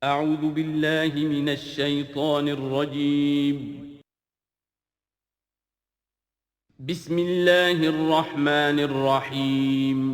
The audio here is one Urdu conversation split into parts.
اعوذ باللہ من الشیطان الرجیم بسم اللہ الرحمن الرحیم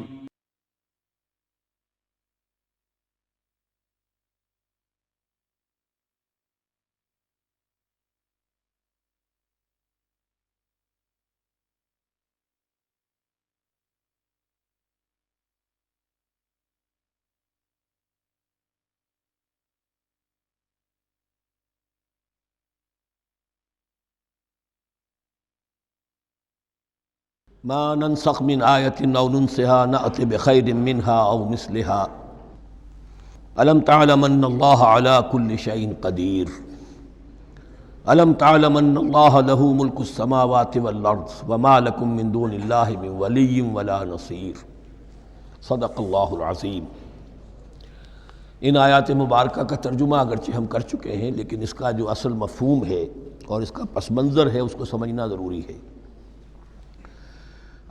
ما ننسخ من آیۃ او ننسها نأت بخیر منها او مثلها الم تعلم ان اللہ علی کل شیء قدیر الم تعلم ان اللہ له ملک السماوات والارض وما لکم من دون اللہ من ولی ولا نصیر صدق اللہ العظیم۔ ان آیات مبارکہ کا ترجمہ اگرچہ ہم کر چکے ہیں، لیکن اس کا جو اصل مفہوم ہے اور اس کا پس منظر ہے اس کو سمجھنا ضروری ہے۔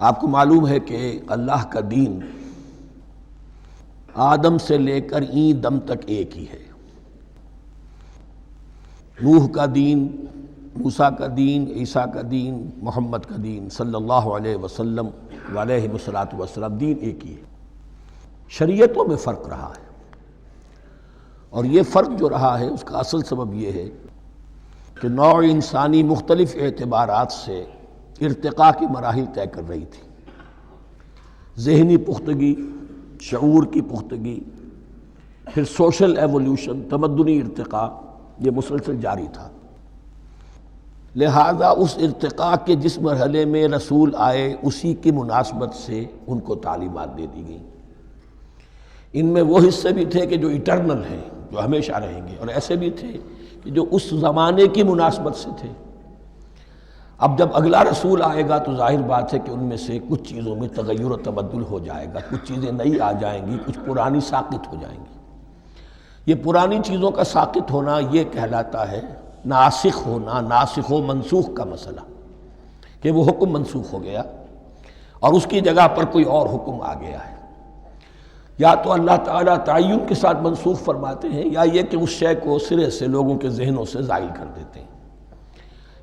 آپ کو معلوم ہے کہ اللہ کا دین آدم سے لے کر این دم تک ایک ہی ہے۔ نوح کا دین، موسیٰ کا دین، عیسیٰ کا دین، محمد کا دین صلی اللہ علیہ وسلم علیہ والسلام، دین ایک ہی ہے۔ شریعتوں میں فرق رہا ہے، اور یہ فرق جو رہا ہے اس کا اصل سبب یہ ہے کہ نوع انسانی مختلف اعتبارات سے ارتقاء کی مراحل طے کر رہی تھی۔ ذہنی پختگی، شعور کی پختگی، پھر سوشل ایولیوشن، تمدنی ارتقاء، یہ مسلسل جاری تھا۔ لہذا اس ارتقاء کے جس مرحلے میں رسول آئے اسی کی مناسبت سے ان کو تعلیمات دے دی گئیں۔ ان میں وہ حصے بھی تھے کہ جو ایٹرنل ہیں، جو ہمیشہ رہیں گے، اور ایسے بھی تھے کہ جو اس زمانے کی مناسبت سے تھے۔ اب جب اگلا رسول آئے گا تو ظاہر بات ہے کہ ان میں سے کچھ چیزوں میں تغیر و تبدل ہو جائے گا، کچھ چیزیں نئی آ جائیں گی، کچھ پرانی ساقط ہو جائیں گی۔ یہ پرانی چیزوں کا ساقط ہونا یہ کہلاتا ہے ناسخ ہونا، ناسخ و منسوخ کا مسئلہ، کہ وہ حکم منسوخ ہو گیا اور اس کی جگہ پر کوئی اور حکم آ گیا ہے۔ یا تو اللہ تعالیٰ تعین کے ساتھ منسوخ فرماتے ہیں، یا یہ کہ اس شے کو سرے سے لوگوں کے ذہنوں سے زائل کر دیتے ہیں۔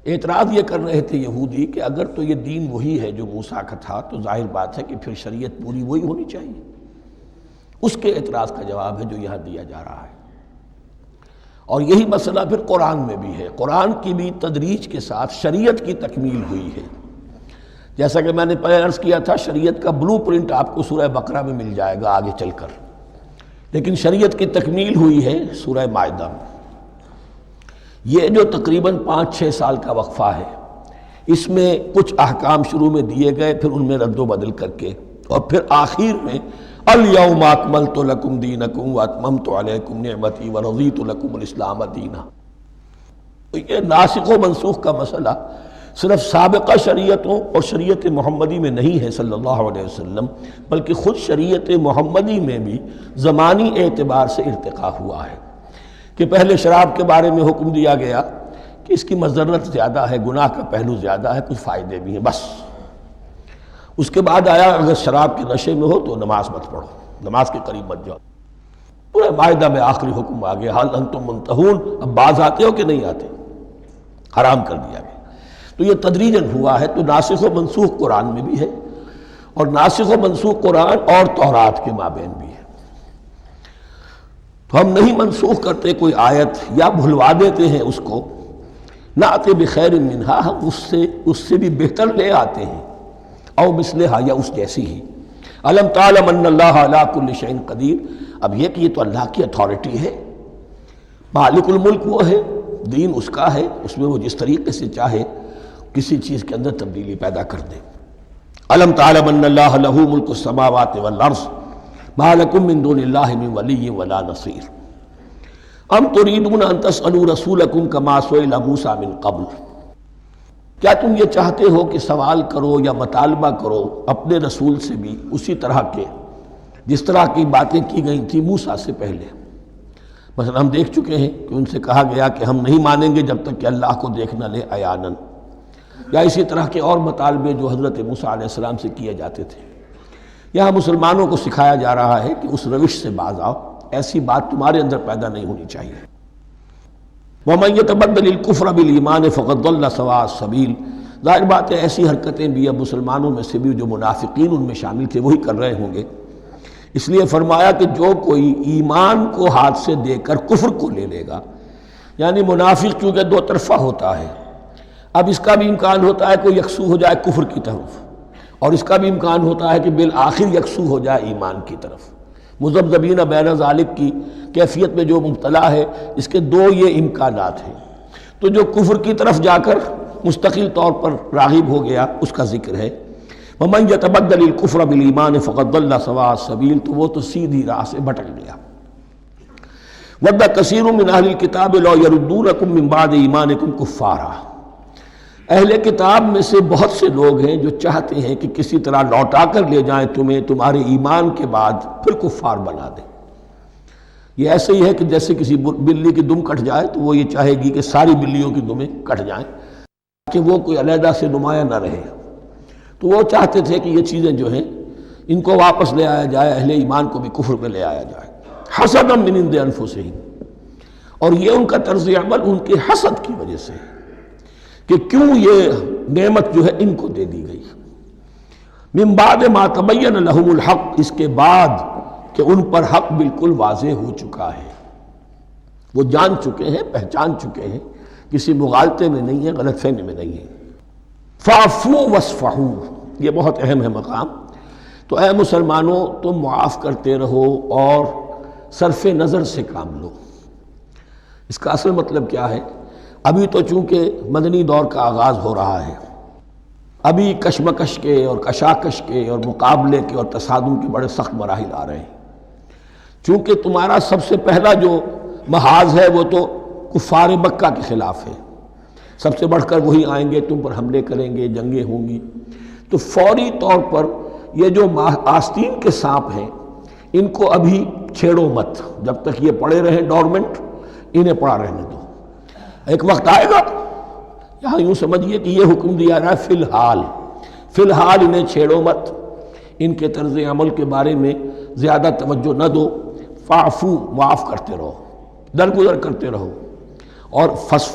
اعتراض یہ کر رہے تھے یہودی کہ اگر تو یہ دین وہی ہے جو موسیٰ کا تھا تو ظاہر بات ہے کہ پھر شریعت پوری وہی ہونی چاہیے۔ اس کے اعتراض کا جواب ہے جو یہاں دیا جا رہا ہے، اور یہی مسئلہ پھر قرآن میں بھی ہے۔ قرآن کی بھی تدریج کے ساتھ شریعت کی تکمیل ہوئی ہے۔ جیسا کہ میں نے پہلے عرض کیا تھا، شریعت کا بلو پرنٹ آپ کو سورہ بقرہ میں مل جائے گا آگے چل کر، لیکن شریعت کی تکمیل ہوئی ہے سورہ مائدہ میں۔ یہ جو تقریباً 5-6 سال کا وقفہ ہے، اس میں کچھ احکام شروع میں دیے گئے، پھر ان میں رد و بدل کر کے، اور پھر آخر میں الیوم اکملت لکم دینکم واتممت علیکم نعمتی ورضیت لکم الاسلام دینا۔ تو یہ ناسخ و منسوخ کا مسئلہ صرف سابقہ شریعتوں اور شریعت محمدی میں نہیں ہے صلی اللہ علیہ وسلم، بلکہ خود شریعت محمدی میں بھی زمانی اعتبار سے ارتقاء ہوا ہے۔ کہ پہلے شراب کے بارے میں حکم دیا گیا کہ اس کی مضرت زیادہ ہے، گناہ کا پہلو زیادہ ہے، کچھ فائدے بھی ہیں، بس۔ اس کے بعد آیا اگر شراب کے نشے میں ہو تو نماز مت پڑھو، نماز کے قریب مت جاؤ۔ پورے مائدہ میں آخری حکم آ گیا، حل انتم منتہون، اب باز آتے ہو کہ نہیں آتے، حرام کر دیا گیا۔ تو یہ تدریجاً ہوا ہے۔ تو ناسخ و منسوخ قرآن میں بھی ہے، اور ناسخ و منسوخ قرآن اور تورات کے مابین بھی ہے۔ تو ہم نہیں منسوخ کرتے کوئی آیت یا بھلوا دیتے ہیں اس کو، نأت بخیر منہا، ہم اس سے بھی بہتر لے آتے ہیں، او مثلہا، یا اس جیسی ہی۔ الم تعلم ان اللہ علی کل شیء قدیر، اب یہ کہ یہ تو اللہ کی اتھارٹی ہے، مالک الملک وہ ہے، دین اس کا ہے، اس میں وہ جس طریقے سے چاہے کسی چیز کے اندر تبدیلی پیدا کر دے۔ الم تعلم ان اللہ لہ ملک السماوات والارض ما لکم من دون اللہ من ولی ولا نصیر ام تریدون ان تسألوا رسولکم کما سئل موسیٰ من قبل، کیا تم یہ چاہتے ہو کہ سوال کرو یا مطالبہ کرو اپنے رسول سے بھی اسی طرح کے جس طرح کی باتیں کی گئی تھی موسیٰ سے پہلے؟ مثلا ہم دیکھ چکے ہیں کہ ان سے کہا گیا کہ ہم نہیں مانیں گے جب تک کہ اللہ کو دیکھ نہ لے عیاناً، یا اسی طرح کے اور مطالبے جو حضرت موسیٰ علیہ السلام سے کیے جاتے تھے۔ یہاں مسلمانوں کو سکھایا جا رہا ہے کہ اس روش سے باز آؤ ایسی بات تمہارے اندر پیدا نہیں ہونی چاہیے۔ وَمَن يَتَبَدَّلِ الْكُفْرَ بِالْإِيمَانِ فَقَدْ ضَلَّ سَوَاءَ السَّبِيلِ۔ ظاہر بات ہے ایسی حرکتیں بھی اب مسلمانوں میں سے بھی جو منافقین ان میں شامل تھے وہی کر رہے ہوں گے، اس لیے فرمایا کہ جو کوئی ایمان کو ہاتھ سے دے کر کفر کو لے لے گا، یعنی منافق چونکہ دو طرفہ ہوتا ہے، اب اس کا بھی امکان ہوتا ہے کہ یکسو ہو جائے کفر کی طرف، اور اس کا بھی امکان ہوتا ہے کہ بالآخر یکسو ہو جائے ایمان کی طرف۔ مذبذبین بین ذالک کی کیفیت میں جو مبتلا ہے، اس کے دو یہ امکانات ہیں۔ تو جو کفر کی طرف جا کر مستقل طور پر راغب ہو گیا اس کا ذکر ہے، وَمَن يَتَبَدَّلِ الْكُفْرَ بِالْإِيمَانِ فَقَدْ ضَلَّ سَوَاءَ السَّبِيلِ، تو وہ تو سیدھی راہ سے بھٹک گیا۔ وَدَّ كَثِيرٌ مِّنْ أَهْلِ الْكِتَابِ لَوْ يَرُدُّونَكُم مِّن بَعْدِ إِيمَانِكُمْ كُفَّارًا، اہل کتاب میں سے بہت سے لوگ ہیں جو چاہتے ہیں کہ کسی طرح لوٹا کر لے جائیں تمہیں تمہارے ایمان کے بعد پھر کفار بنا دیں۔ یہ ایسے ہی ہے کہ جیسے کسی بلی کی دم کٹ جائے تو وہ یہ چاہے گی کہ ساری بلیوں کی دمیں کٹ جائیں کہ وہ کوئی علیحدہ سے نمایاں نہ رہے۔ تو وہ چاہتے تھے کہ یہ چیزیں جو ہیں ان کو واپس لے آیا جائے، اہل ایمان کو بھی کفر میں لے آیا جائے، حسدا من عند انفسہم، اور یہ ان کا طرز عمل ان کے حسد کی وجہ سے کہ کیوں یہ نعمت جو ہے ان کو دے دی گئی۔ من بعد ما تبین لہم الحق، اس کے بعد کہ ان پر حق بالکل واضح ہو چکا ہے، وہ جان چکے ہیں، پہچان چکے ہیں، کسی مغالطے میں نہیں ہے، غلط فہمی میں نہیں ہے۔ فاعفوا واصفحوا، یہ بہت اہم ہے مقام۔ تو اے مسلمانوں تم معاف کرتے رہو اور صرف نظر سے کام لو۔ اس کا اصل مطلب کیا ہے؟ ابھی تو چونکہ مدنی دور کا آغاز ہو رہا ہے، ابھی کشمکش کے اور کشاکش کے اور مقابلے کے اور تصادم کے بڑے سخت مراحل آ رہے ہیں۔ چونکہ تمہارا سب سے پہلا جو محاذ ہے وہ تو کفار مکہ کے خلاف ہے، سب سے بڑھ کر وہی آئیں گے، تم پر حملے کریں گے، جنگیں ہوں گی۔ تو فوری طور پر یہ جو آستین کے سانپ ہیں ان کو ابھی چھیڑو مت، جب تک یہ پڑے رہیں ڈورمنٹ، انہیں پڑا رہنے دو۔ ایک وقت آئے گا، یہاں یوں سمجھیے کہ یہ حکم دیا رہا ہے فی الحال انہیں چھیڑو مت، ان کے طرز عمل کے بارے میں زیادہ توجہ نہ دو، فاعفو، معاف کرتے رہو، درگزر کرتے رہو۔ اور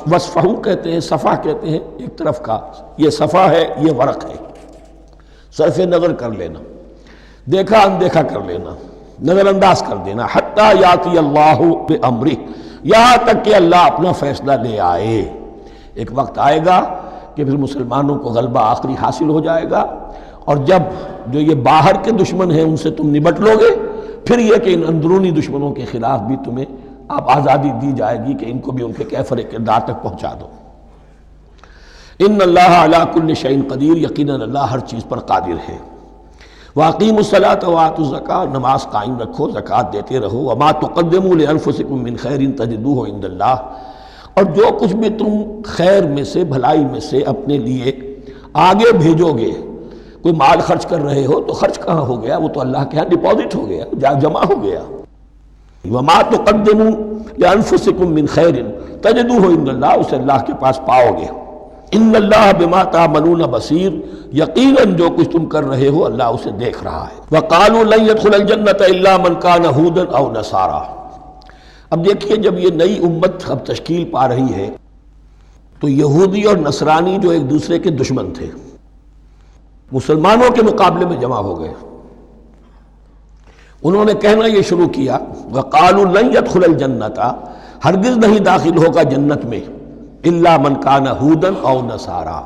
وصفحو کہتے ہیں، صفح کہتے ہیں ایک طرف کا، یہ صفح ہے، یہ ورق ہے، صرف نظر کر لینا، دیکھا اندیکھا کر لینا، نظر انداز کر دینا، حتی یاتی اللہ بامرہ، یہاں تک کہ اللہ اپنا فیصلہ لے آئے۔ ایک وقت آئے گا کہ پھر مسلمانوں کو غلبہ آخری حاصل ہو جائے گا، اور جب جو یہ باہر کے دشمن ہیں ان سے تم نبٹ لو گے، پھر یہ کہ ان اندرونی دشمنوں کے خلاف بھی تمہیں اب آزادی دی جائے گی کہ ان کو بھی ان کے کیفر کردار تک پہنچا دو۔ ان اللہ علی کل شیء قدیر، یقیناً اللہ ہر چیز پر قادر ہے۔ واقیموا الصلاۃ وآتوا الزکاۃ، نماز قائم رکھو، زکوٰۃ دیتے رہو۔ وما تقدموا لانفسکم من خیر تجدوہ عند اللہ، اور جو کچھ بھی تم خیر میں سے، بھلائی میں سے اپنے لیے آگے بھیجو گے، کوئی مال خرچ کر رہے ہو تو خرچ کہاں ہو گیا؟ وہ تو اللہ کے ہاں ڈپازٹ ہو گیا، جمع ہو گیا۔ وما تقدموا لانفسکم من خیر تجدوہ عند اللہ، اسے اللہ کے پاس پاؤ گے۔ ان اللہ بما تعملون بصیر، یقیناً جو کچھ تم کر رہے ہو اللہ اسے دیکھ رہا ہے۔ وقالوا لن يدخل الجنۃ الا من كان هودا او نصارى۔ اب دیکھیے جب یہ نئی امت اب تشکیل پا رہی ہے تو یہودی اور نصرانی جو ایک دوسرے کے دشمن تھے مسلمانوں کے مقابلے میں جمع ہو گئے، انہوں نے کہنا یہ شروع کیا، وقالوا لن يدخل الجنۃ، ہرگز نہیں داخل ہوگا جنت میں، الا من کان ہودا او نصارا،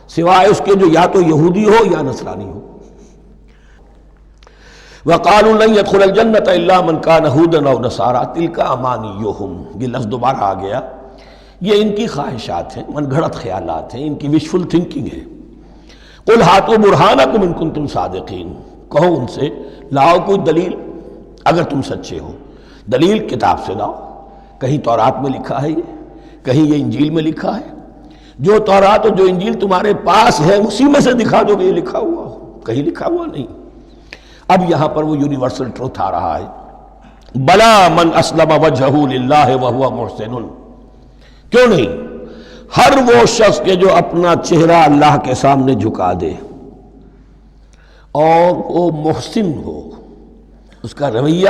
سوائے اس کے جو یا تو یہودی ہو یا نصرانی ہو۔ وقالوا لن يدخل الجنۃ الا من کان ہودا او نصارا تلک امانیہم، یہ لفظ دوبارہ آ گیا، یہ ان کی خواہشات ہیں، من گھڑت خیالات ہیں، ان کی وشفل تھنکنگ ہے۔ قل ہاتوا برہانکم ان کنتم صادقین، کہو ان سے لاؤ کوئی دلیل اگر تم سچے ہو، دلیل کتاب سے لاؤ، کہیں تورات میں لکھا ہے یہ، کہیں یہ انجیل میں لکھا ہے، جو تورات اور جو انجیل تمہارے پاس ہے اسی میں سے دکھا دو کہ یہ لکھا ہوا ہو، کہیں لکھا ہوا نہیں۔ اب یہاں پر وہ یونیورسل ٹروتھ آ رہا ہے، بلا من اسلم وجہہ للہ وہو محسن، کیوں نہیں، ہر وہ شخص کے جو اپنا چہرہ اللہ کے سامنے جھکا دے اور وہ محسن ہو، اس کا رویہ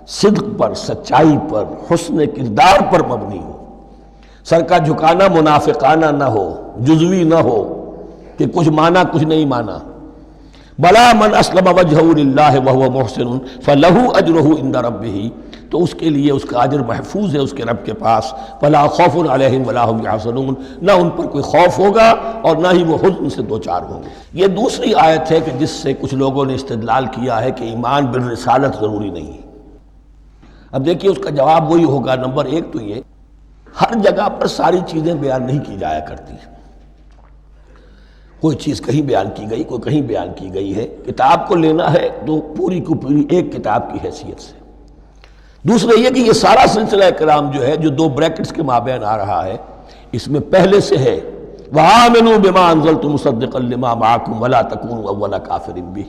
صدق پر، سچائی پر، حسن کردار پر مبنی ہو، سر کا جھکانا منافقانہ نہ ہو، جزوی نہ ہو کہ کچھ مانا کچھ نہیں مانا۔ بلا من اسلم وجہہ للہ وہو محسن فلہ اجرہ عند ربہ، تو اس کے لیے اس کا اجر محفوظ ہے اس کے رب کے پاس۔ فلا خوف علیہم ولا هم یحزنون، نہ ان پر کوئی خوف ہوگا اور نہ ہی وہ حزن سے دوچار ہوں گے۔ یہ دوسری آیت ہے کہ جس سے کچھ لوگوں نے استدلال کیا ہے کہ ایمان بالرسالت ضروری نہیں ہے۔ اب دیکھیے اس کا جواب وہی ہوگا، نمبر ایک تو یہ، ہر جگہ پر ساری چیزیں بیان نہیں کی جایا کرتی، کوئی چیز کہیں بیان کی گئی، کوئی کہیں بیان کی گئی ہے۔ کتاب کو لینا ہے تو پوری کو پوری ایک کتاب کی حیثیت سے۔ دوسرا یہ کہ یہ سارا سلسلہ کرام جو ہے، جو دو بریکٹس کے مابین آ رہا ہے، اس میں پہلے سے ہے وَآمِنُوا بِمَا أَنزَلْتُ مُصَدِّقًا لِمَا مَعَكُمْ وَلَا تَكُونُوا أَوَّلَ كَافِرٍ بِهِ،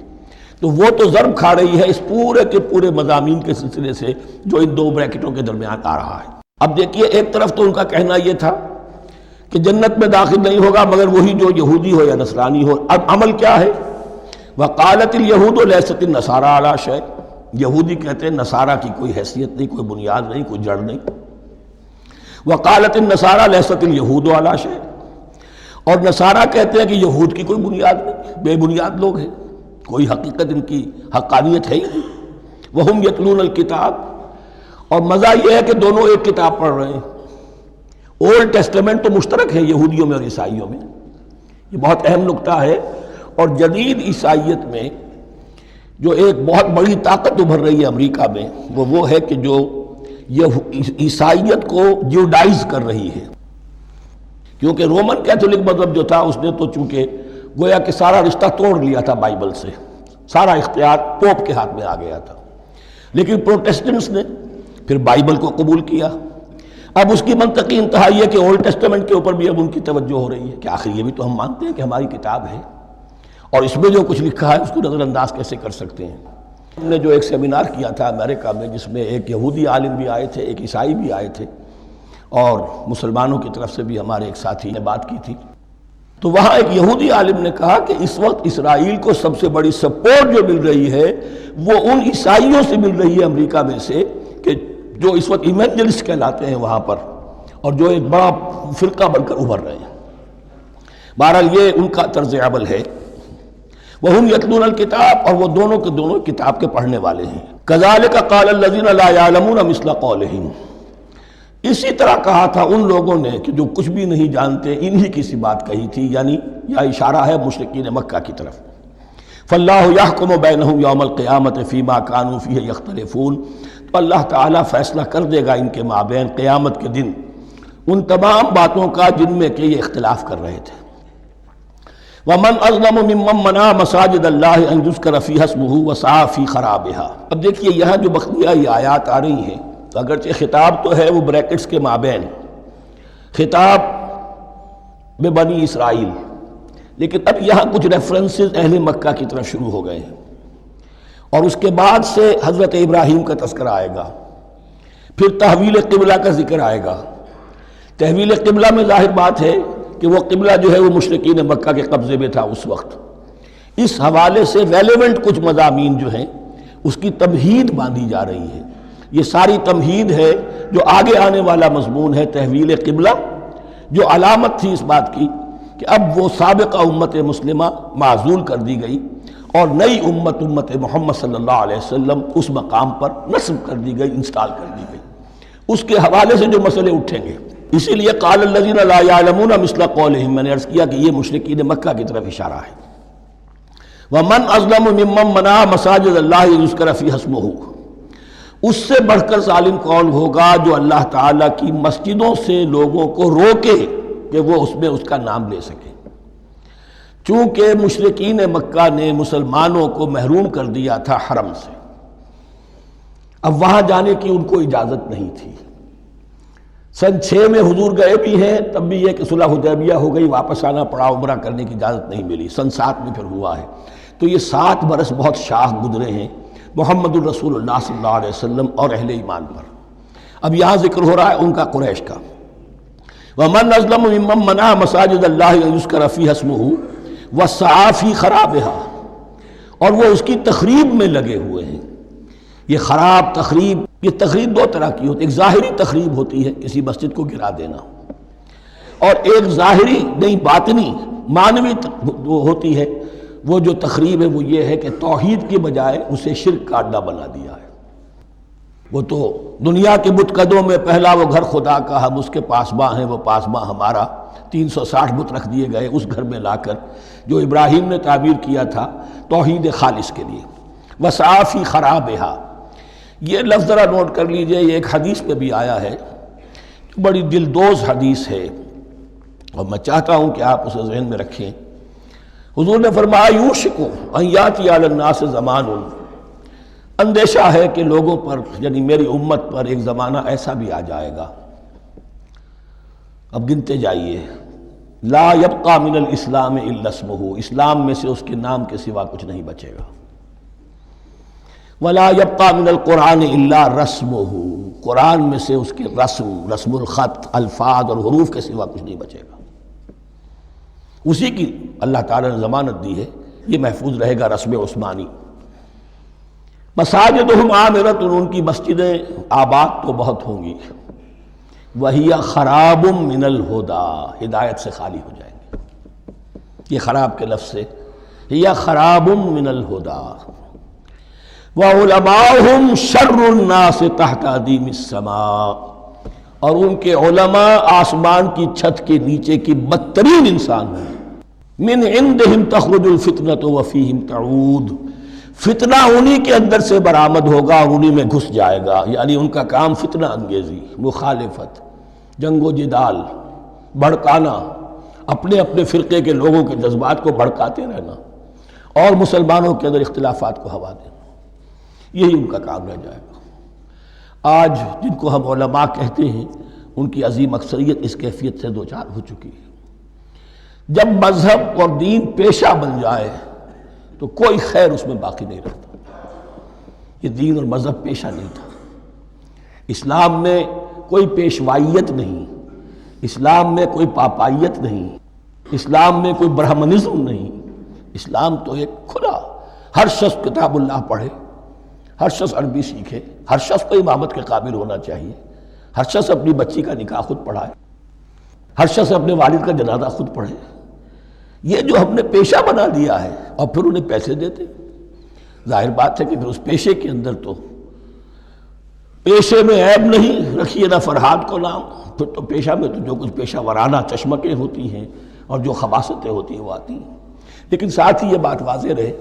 تو وہ تو ضرب کھا رہی ہے اس پورے کے پورے مضامین کے سلسلے سے جو ان دو بریکٹوں کے درمیان آ رہا ہے۔ اب دیکھیے ایک طرف تو ان کا کہنا یہ تھا کہ جنت میں داخل نہیں ہوگا مگر وہی جو یہودی ہو یا نصرانی ہو۔ اب عمل کیا ہے؟ وَقَالَتِ الْيَهُودُ لَيْسَتِ النَّصَارَىٰ عَلَىٰ شَيْءٍ، یہودی کہتے ہیں نصارہ کی کوئی حیثیت نہیں، کوئی بنیاد نہیں، کوئی جڑ نہیں۔ وَقَالَتِ النَّصَارَىٰ لَيْسَتِ الْيَهُودُ عَلَىٰ شَيْءٍ، اور نصارہ کہتے ہیں کہ یہود کی کوئی بنیاد نہیں، بے بنیاد لوگ ہیں، کوئی حقیقت ان کی حقانیت ہے ہی نہیں۔ وَهُمْ يَتْلُونَ الْكِتَابَ، اور مزہ یہ ہے کہ دونوں ایک کتاب پڑھ رہے ہیں۔ اولڈ ٹیسٹمنٹ تو مشترک ہے یہودیوں میں اور عیسائیوں میں، یہ بہت اہم نکتہ ہے۔ اور جدید عیسائیت میں جو ایک بہت بڑی طاقت ابھر رہی ہے امریکہ میں، وہ ہے کہ جو یہ عیسائیت کو جیوڈائز کر رہی ہے، کیونکہ رومن کیتھولک مذہب جو تھا اس نے تو چونکہ گویا کہ سارا رشتہ توڑ لیا تھا بائبل سے، سارا اختیار پوپ کے ہاتھ میں آ گیا تھا، لیکن پروٹیسٹنٹس نے پھر بائبل کو قبول کیا۔ اب اس کی منطقی انتہا یہ کہ اولڈ ٹیسٹمنٹ کے اوپر بھی اب ان کی توجہ ہو رہی ہے کہ آخر یہ بھی تو ہم مانتے ہیں کہ ہماری کتاب ہے، اور اس میں جو کچھ لکھا ہے اس کو نظر انداز کیسے کر سکتے ہیں۔ ہم نے جو ایک سیمینار کیا تھا امریکہ میں، جس میں ایک یہودی عالم بھی آئے تھے، ایک عیسائی بھی آئے تھے، اور مسلمانوں کی طرف سے بھی ہمارے ایک ساتھی نے بات کی تھی، تو وہاں ایک یہودی عالم نے کہا کہ اس وقت اسرائیل کو سب سے بڑی سپورٹ جو مل رہی ہے وہ ان عیسائیوں سے مل رہی ہے امریکہ میں سے، کہ جو اس وقت ایونجلسٹ کہلاتے ہیں وہاں پر، اور جو ایک بڑا فرقہ بن کر ابھر رہے ہیں۔ بہرحال یہ ان کا طرز عمل ہے۔ وَهُمْ يَتْلُونَ الْكِتَابَ، اور وہ دونوں کے دونوں کتاب کے پڑھنے والے ہیں۔ كَذَلِكَ قَالَ الَّذِينَ لَا يَعْلَمُونَ مِثْلَ قَوْلِهِمْ، اسی طرح کہا تھا ان لوگوں نے کہ جو کچھ بھی نہیں جانتے انہی کی سی بات کہی تھی، یعنی یہ اشارہ ہے مشرکین مکہ کی طرف۔ فَاللَّهُ يَحْكُمُ بَيْنَهُمْ يَوْمَ الْقِيَامَةِ فِيمَا كَانُوا فِيهِ يَخْتَلِفُونَ، تو اللہ تعالیٰ فیصلہ کر دے گا ان کے مابین قیامت کے دن ان تمام باتوں کا جن میں کہ یہ اختلاف کر رہے تھے۔ وَمَنْ أَظْلَمُ مِمَّنْ مَنَعَ مَسَاجِدَ اللَّهِ أَنْ يُذْكَرَ فِيهَا اسْمُهُ وَسَعَىٰ فِي خَرَابِهَا۔ اب دیکھیے یہاں جو بخیہ یہ آیات آ رہی ہیں، تو اگرچہ خطاب تو ہے وہ بریکٹس کے مابین، خطاب میں بنی اسرائیل، لیکن اب یہاں کچھ ریفرنسز اہل مکہ کی طرف شروع ہو گئے ہیں، اور اس کے بعد سے حضرت ابراہیم کا تذکرہ آئے گا، پھر تحویل قبلہ کا ذکر آئے گا۔ تحویل قبلہ میں ظاہر بات ہے کہ وہ قبلہ جو ہے وہ مشرکین مکہ کے قبضے میں تھا اس وقت۔ اس حوالے سے ریلیونٹ کچھ مضامین جو ہیں اس کی تمہید باندھی جا رہی ہے۔ یہ ساری تمہید ہے جو آگے آنے والا مضمون ہے تحویل قبلہ، جو علامت تھی اس بات کی کہ اب وہ سابقہ امت مسلمہ معزول کر دی گئی اور نئی امت محمد صلی اللہ علیہ وسلم اس مقام پر نصب کر دی گئی، انسٹال کر دی گئی۔ اس کے حوالے سے جو مسئلے اٹھیں گے، اسی لیے قال الذین لا یعلمون مثل قولہم، میں نے عرض کیا کہ یہ مشرکین مکہ کی طرف اشارہ ہے۔ ومن اظلم ممن منع مساجد اللہ یذکر فیہا اسمہ، اس سے بڑھ کر ظالم کون ہوگا جو اللہ تعالیٰ کی مسجدوں سے لوگوں کو روکے کہ وہ اس میں اس کا نام لے سکے۔ چونکہ مشرکین مکہ نے مسلمانوں کو محروم کر دیا تھا حرم سے، اب وہاں جانے کی ان کو اجازت نہیں تھی۔ سن 6 میں حضور گئے بھی ہیں، تب بھی یہ کہ صلح حدیبیہ ہو گئی، واپس آنا پڑا، عمرہ کرنے کی اجازت نہیں ملی۔ سن 7 میں پھر ہوا ہے، تو یہ 7 برس بہت شاہ گزرے ہیں محمد الرسول اللہ صلی اللہ علیہ وسلم اور اہل ایمان پر۔ اب یہاں ذکر ہو رہا ہے ان کا قریش کا۔ وَمَنْ أَظْلَمُ مِمَّنْ مَنَعَ مَسَاجِدَ اللَّهِ أَنْ يُذْكَرَ فِيهَا اسْمُهُ وَسَعَىٰ فِي خَرَابِهَا، اور وہ اس کی تخریب میں لگے ہوئے ہیں۔ یہ خراب تخریب، یہ تخریب دو طرح کی ہوتی ہے، ایک ظاہری تخریب ہوتی ہے کسی مسجد کو گرا دینا، اور ایک ظاہری نہیں باطنی معنوی ہوتی ہے۔ وہ جو تخریب ہے وہ یہ ہے کہ توحید کی بجائے اسے شرک کا اڈا بنا دیا ہے۔ وہ تو دنیا کے بت قدوں میں پہلا وہ گھر خدا کا، ہم اس کے پاسباں ہیں، وہ پاسباں ہمارا، 360 بت رکھ دیے گئے اس گھر میں لا کر جو ابراہیم نے تعبیر کیا تھا توحید خالص کے لیے۔ وَسَعَىٰ فِي خَرَابِهَا، یہ لفظ ذرا نوٹ کر لیجئے، یہ ایک حدیث میں بھی آیا ہے، بڑی دلدوز حدیث ہے، اور میں چاہتا ہوں کہ آپ اسے ذہن میں رکھیں۔ حضور نے فرمایا یوشک ان یاتی علی الناس زمان، اندیشہ ہے کہ لوگوں پر یعنی میری امت پر ایک زمانہ ایسا بھی آ جائے گا، اب گنتے جائیے، لا یبقى من الاسلام الا اسمہ، اسلام میں سے اس کے نام کے سوا کچھ نہیں بچے گا، ولا یبقى من القرآن الا رسمہ، قرآن میں سے اس کے رسم الخط، الفاظ اور حروف کے سوا کچھ نہیں بچے گا، اسی کی اللہ تعالیٰ نے ضمانت دی ہے، یہ محفوظ رہے گا رسم عثمانی۔ مساجدہم عامرۃ، ان کی مسجدیں آباد تو بہت ہوں گی، وہی خراب من الہدی، ہدایت سے خالی ہو جائیں گے، یہ خراب کے لفظ سے، ہی خراب من الہدی، وعلماؤہم شر الناس تحت ادیم السماء، اور ان کے علماء آسمان کی چھت کے نیچے کی بدترین انسان ہیں، من عندہم تخرج الفتنۃ وفیہم تعود، فتنہ انہی کے اندر سے برآمد ہوگا اور انہی میں گھس جائے گا، یعنی ان کا کام فتنہ انگیزی، مخالفت، جنگ و جدال، بھڑکانا، اپنے اپنے فرقے کے لوگوں کے جذبات کو بھڑکاتے رہنا اور مسلمانوں کے اندر اختلافات کو ہوا دینا، یہی ان کا کام رہ جائے گا۔ آج جن کو ہم علماء کہتے ہیں ان کی عظیم اکثریت اس کیفیت سے دوچار ہو چکی ہے۔ جب مذہب اور دین پیشہ بن جائے تو کوئی خیر اس میں باقی نہیں رہتا۔ یہ دین اور مذہب پیشہ نہیں تھا، اسلام میں کوئی پیشوائیت نہیں، اسلام میں کوئی پاپائیت نہیں، اسلام میں کوئی برہمنزم نہیں، اسلام تو ایک کھلا، ہر شخص کتاب اللہ پڑھے، ہر شخص عربی سیکھے، ہر شخص کو امامت کے قابل ہونا چاہیے، ہر شخص اپنی بچی کا نکاح خود پڑھائے، ہر شخص اپنے والد کا جنازہ خود پڑھے۔ یہ جو ہم نے پیشہ بنا دیا ہے اور پھر انہیں پیسے دیتے، ظاہر بات ہے کہ پھر اس پیشے کے اندر تو پیشے میں عیب نہیں، رکھیے نہ فرہاد کو نام، پھر تو پیشہ میں تو جو کچھ پیشہ ورانہ چشمکیں ہوتی ہیں اور جو خباثتیں ہوتی ہیں وہ آتی ہیں۔ لیکن ساتھ ہی یہ بات واضح رہے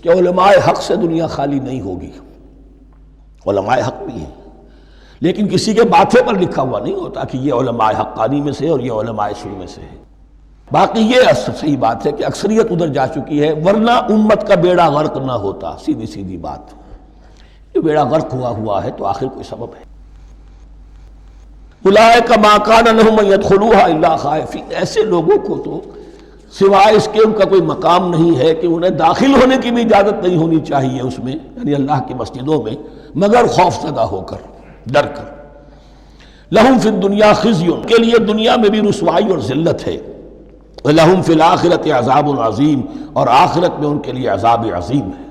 کہ علماء حق سے دنیا خالی نہیں ہوگی، علماء حق بھی ہیں، لیکن کسی کے ماتھے پر لکھا ہوا نہیں ہوتا کہ یہ علماء حقانی میں سے اور یہ علماء سو میں سے ہے۔ باقی یہ صحیح بات ہے کہ اکثریت ادھر جا چکی ہے، ورنہ امت کا بیڑا غرق نہ ہوتا، سیدھی سیدھی بات، یہ بیڑا غرق ہوا ہے تو آخر کوئی سبب ہے۔ اولئک ما کان لہم ان یدخلوها الا خائفین، ایسے لوگوں کو تو سوائے اس کے ان کا کوئی مقام نہیں ہے کہ انہیں داخل ہونے کی بھی اجازت نہیں ہونی چاہیے اس میں، یعنی اللہ کی مسجدوں میں، مگر خوف زدہ ہو کر، ڈر کر۔ لہم فی الدنیا خزی، کے لیے دنیا میں بھی رسوائی اور ذلت ہے، وَلَهُمْ فِي الْآخِرَةِ عَذَابٌ عَظِيمٌ، اور آخرت میں ان کے لیے عذاب عظیم ہے۔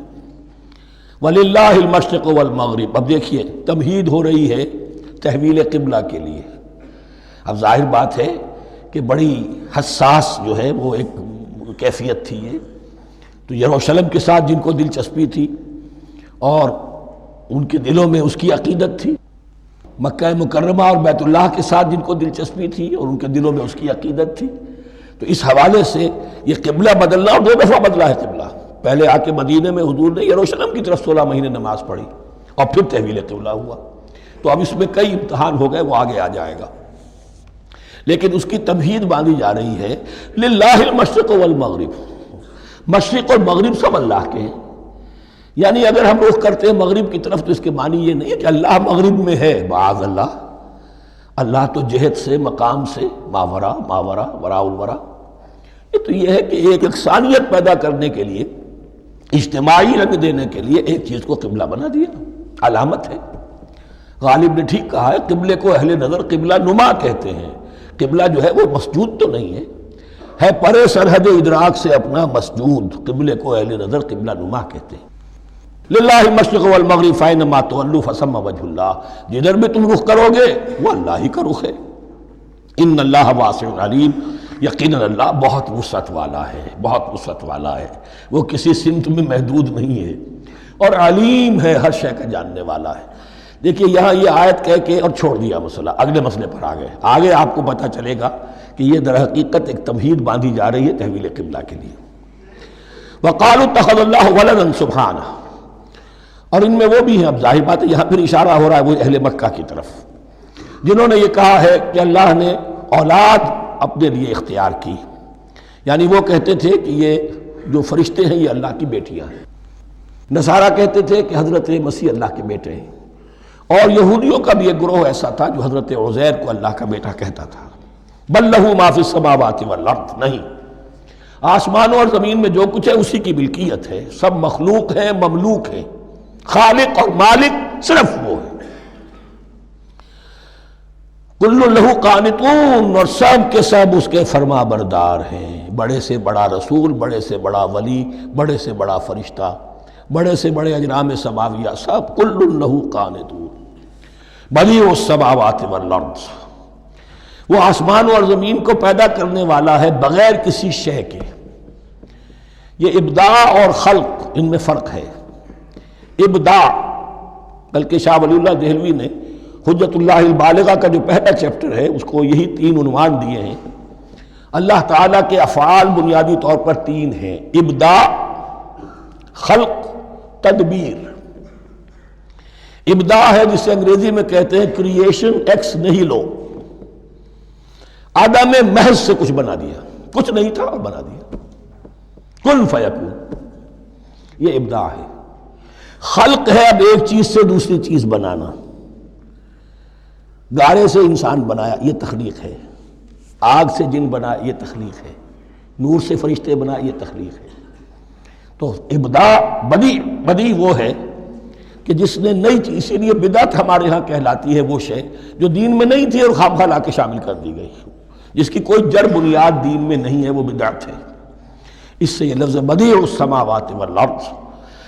وَلِلَّهِ الْمَشْرِقُ وَالْمَغْرِبُ، اب دیکھیے تمہید ہو رہی ہے تحویل قبلہ کے لیے۔ اب ظاہر بات ہے کہ بڑی حساس جو ہے وہ ایک کیفیت تھی یہ، تو یروشلم کے ساتھ جن کو دلچسپی تھی اور ان کے دلوں میں اس کی عقیدت تھی، مکہ مکرمہ اور بیت اللہ کے ساتھ جن کو دلچسپی تھی اور ان کے دلوں میں اس کی عقیدت تھی، تو اس حوالے سے یہ قبلہ بدلنا، اور 2 دفعہ بدلا ہے قبلہ، پہلے آ کے مدینے میں حضور نے یروشلم کی طرف 16 مہینے نماز پڑھی اور پھر تحویل قبلہ ہوا، تو اب اس میں کئی امتحان ہو گئے، وہ آگے آ جائے گا، لیکن اس کی تمہید باندھی جا رہی ہے۔ للہ المشرق والمغرب، مشرق اور مغرب سب اللہ کے ہیں، یعنی اگر ہم رخ کرتے ہیں مغرب کی طرف تو اس کے معنی یہ نہیں ہے کہ اللہ مغرب میں ہے، معاذ اللہ، اللہ تو جہت سے، مقام سے، ماورا وراء الورا، یہ تو یہ ہے کہ ایک یکسانیت پیدا کرنے کے لیے، اجتماعی رنگ دینے کے لیے ایک چیز کو قبلہ بنا دیا، علامت ہے۔ غالب نے ٹھیک کہا ہے، قبلے کو اہل نظر قبلہ نما کہتے ہیں، قبلہ جو ہے وہ مسجود تو نہیں ہے پرے سرحد ادراک سے اپنا مسجود، قبلے کو اہل نظر قبلہ نما کہتے ہیں۔ للہ المشرق والمغرب فینما تولوا فثم وجہ اللہ، جدھر بھی تم رخ کرو گے وہ اللہ ہی کا رخ ہے۔ ان اللہ واسع علیم، یقیناً اللہ بہت وسعت والا ہے، بہت وسعت والا ہے، وہ کسی سمت میں محدود نہیں ہے، اور علیم ہے، ہر شے کا جاننے والا ہے۔ دیکھیے یہاں یہ آیت کہہ کے اور چھوڑ دیا مسئلہ، اگلے مسئلے پر آ گئے۔ آگے آپ کو پتہ چلے گا کہ یہ در حقیقت ایک تمہید باندھی جا رہی ہے تحویل قبلہ کے لیے۔ وقالوا اتخذ اللہ ولدا سبحانہ، اور ان میں وہ بھی ہیں، اب ظاہر بات ہے یہاں پھر اشارہ ہو رہا ہے وہ اہل مکہ کی طرف، جنہوں نے یہ کہا ہے کہ اللہ نے اولاد اپنے لیے اختیار کی، یعنی وہ کہتے تھے کہ یہ جو فرشتے ہیں یہ اللہ کی بیٹیاں ہیں، نصارہ کہتے تھے کہ حضرت مسیح اللہ کے بیٹے ہیں، اور یہودیوں کا بھی ایک گروہ ایسا تھا جو حضرت عزیر کو اللہ کا بیٹا کہتا تھا۔ بل لہ ما فی السماوات والارض، نہیں، آسمانوں اور زمین میں جو کچھ ہے اسی کی ملکیت ہے، سب مخلوق ہیں، مملوک ہیں، خالق اور مالک صرف وہ ہے۔ کل لہ قانتون، اور سب کے سب اس کے فرما بردار ہیں، بڑے سے بڑا رسول، بڑے سے بڑا ولی، بڑے سے بڑا فرشتہ، بڑے سے بڑے اجرام سماویہ، سب کل لہ قانتون۔ بدیع السماوات والارض، وہ آسمان اور زمین کو پیدا کرنے والا ہے بغیر کسی شے کے۔ یہ ابداع اور خلق ان میں فرق ہے۔ ابداع، بلکہ شاہ ولی اللہ دہلوی نے حجت اللہ البالغہ کا جو پہلا چیپٹر ہے اس کو یہی 3 عنوان دیے ہیں۔ اللہ تعالیٰ کے افعال بنیادی طور پر 3 ہیں، ابداع، خلق، تدبیر۔ ابداع ہے جسے انگریزی میں کہتے ہیں کریشن ایکس نہیلو، عدم محض سے کچھ بنا دیا، کچھ نہیں تھا اور بنا دیا، کن فیکون، یہ ابداع ہے۔ خلق ہے اب ایک چیز سے دوسری چیز بنانا، گارے سے انسان بنایا، یہ تخلیق ہے، آگ سے جن بنایا، یہ تخلیق ہے، نور سے فرشتے بنایا، یہ تخلیق ہے۔ تو ابداع، بدیع وہ ہے کہ جس نے نئی چیز، اسی لیے بدعت ہمارے ہاں کہلاتی ہے وہ شے جو دین میں نہیں تھی اور خواہ لا کے شامل کر دی گئی، جس کی کوئی جڑ بنیاد دین میں نہیں ہے، وہ بدعت ہے۔ اس سے یہ لفظ بدیع السماوات والارض،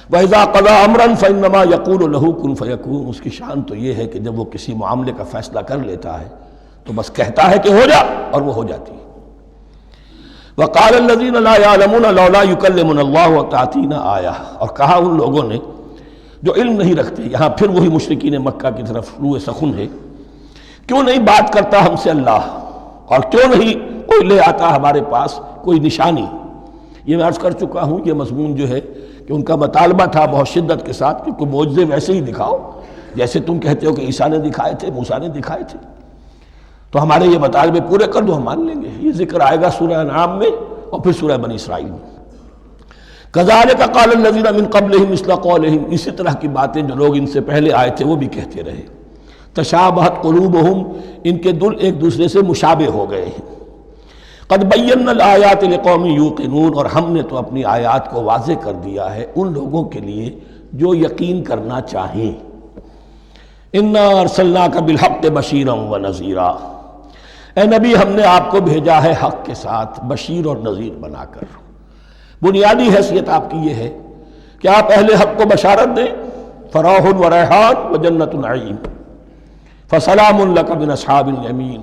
وَإِذَا قَضَىٰ أَمْرًا فَإِنَّمَا يَقُولُ لَهُ كُن فَيَكُونُ، اس کی شان تو یہ ہے کہ جب وہ کسی معاملے کا فیصلہ کر لیتا ہے تو بس کہتا ہے کہ ہو جا، اور وہ ہو جاتی ہے۔ وَقَالَ الَّذِينَ لَا يَعْلَمُونَ لَوْلَا يُكَلِّمُنَا اللَّهُ وَتَأْتِينَا آیَةٌ، اور کہا ان لوگوں نے جو علم نہیں رکھتے، یہاں پھر وہی مشرکین مکہ کی طرف روئے سخن ہے، کیوں نہیں بات کرتا ہم سے اللہ، اور کیوں نہیں کوئی لے آتا ہمارے پاس کوئی نشانی۔ یہ میں عرض کر چکا ہوں، یہ مضمون جو ہے کہ ان کا مطالبہ تھا بہت شدت کے ساتھ کہ کوئی معجزے ویسے ہی دکھاؤ جیسے تم کہتے ہو کہ عیسیٰ نے دکھائے تھے، موسیٰ نے دکھائے تھے، تو ہمارے یہ مطالبے پورے کر دو، ہم مان لیں گے۔ یہ ذکر آئے گا سورہ انعام میں اور پھر سورہ بنی اسرائیل میں۔ كَذَلِكَ قَالَ الَّذِينَ مِن قَبْلِهِمْ مِثْلَ قَوْلِهِمْ، اسی طرح کی باتیں جو لوگ ان سے پہلے آئے تھے وہ بھی کہتے رہے۔ تشابہت قلوبہم، ان کے دل ایک دوسرے سے مشابہ ہو گئے ہیں۔ قد بینا الآیات لقوم یوقنون، اور ہم نے تو اپنی آیات کو واضح کر دیا ہے ان لوگوں کے لیے جو یقین کرنا چاہیں۔ انا ارسلناک بالحق بشیرا ونذیرا، اے نبی ہم نے آپ کو بھیجا ہے حق کے ساتھ بشیر اور نذیر بنا کر۔ بنیادی حیثیت آپ کی یہ ہے کہ آپ اہل حق کو بشارت دیں، فراح و ریحان و جنت نعیم، فسلام لک من اصحاب الیمین،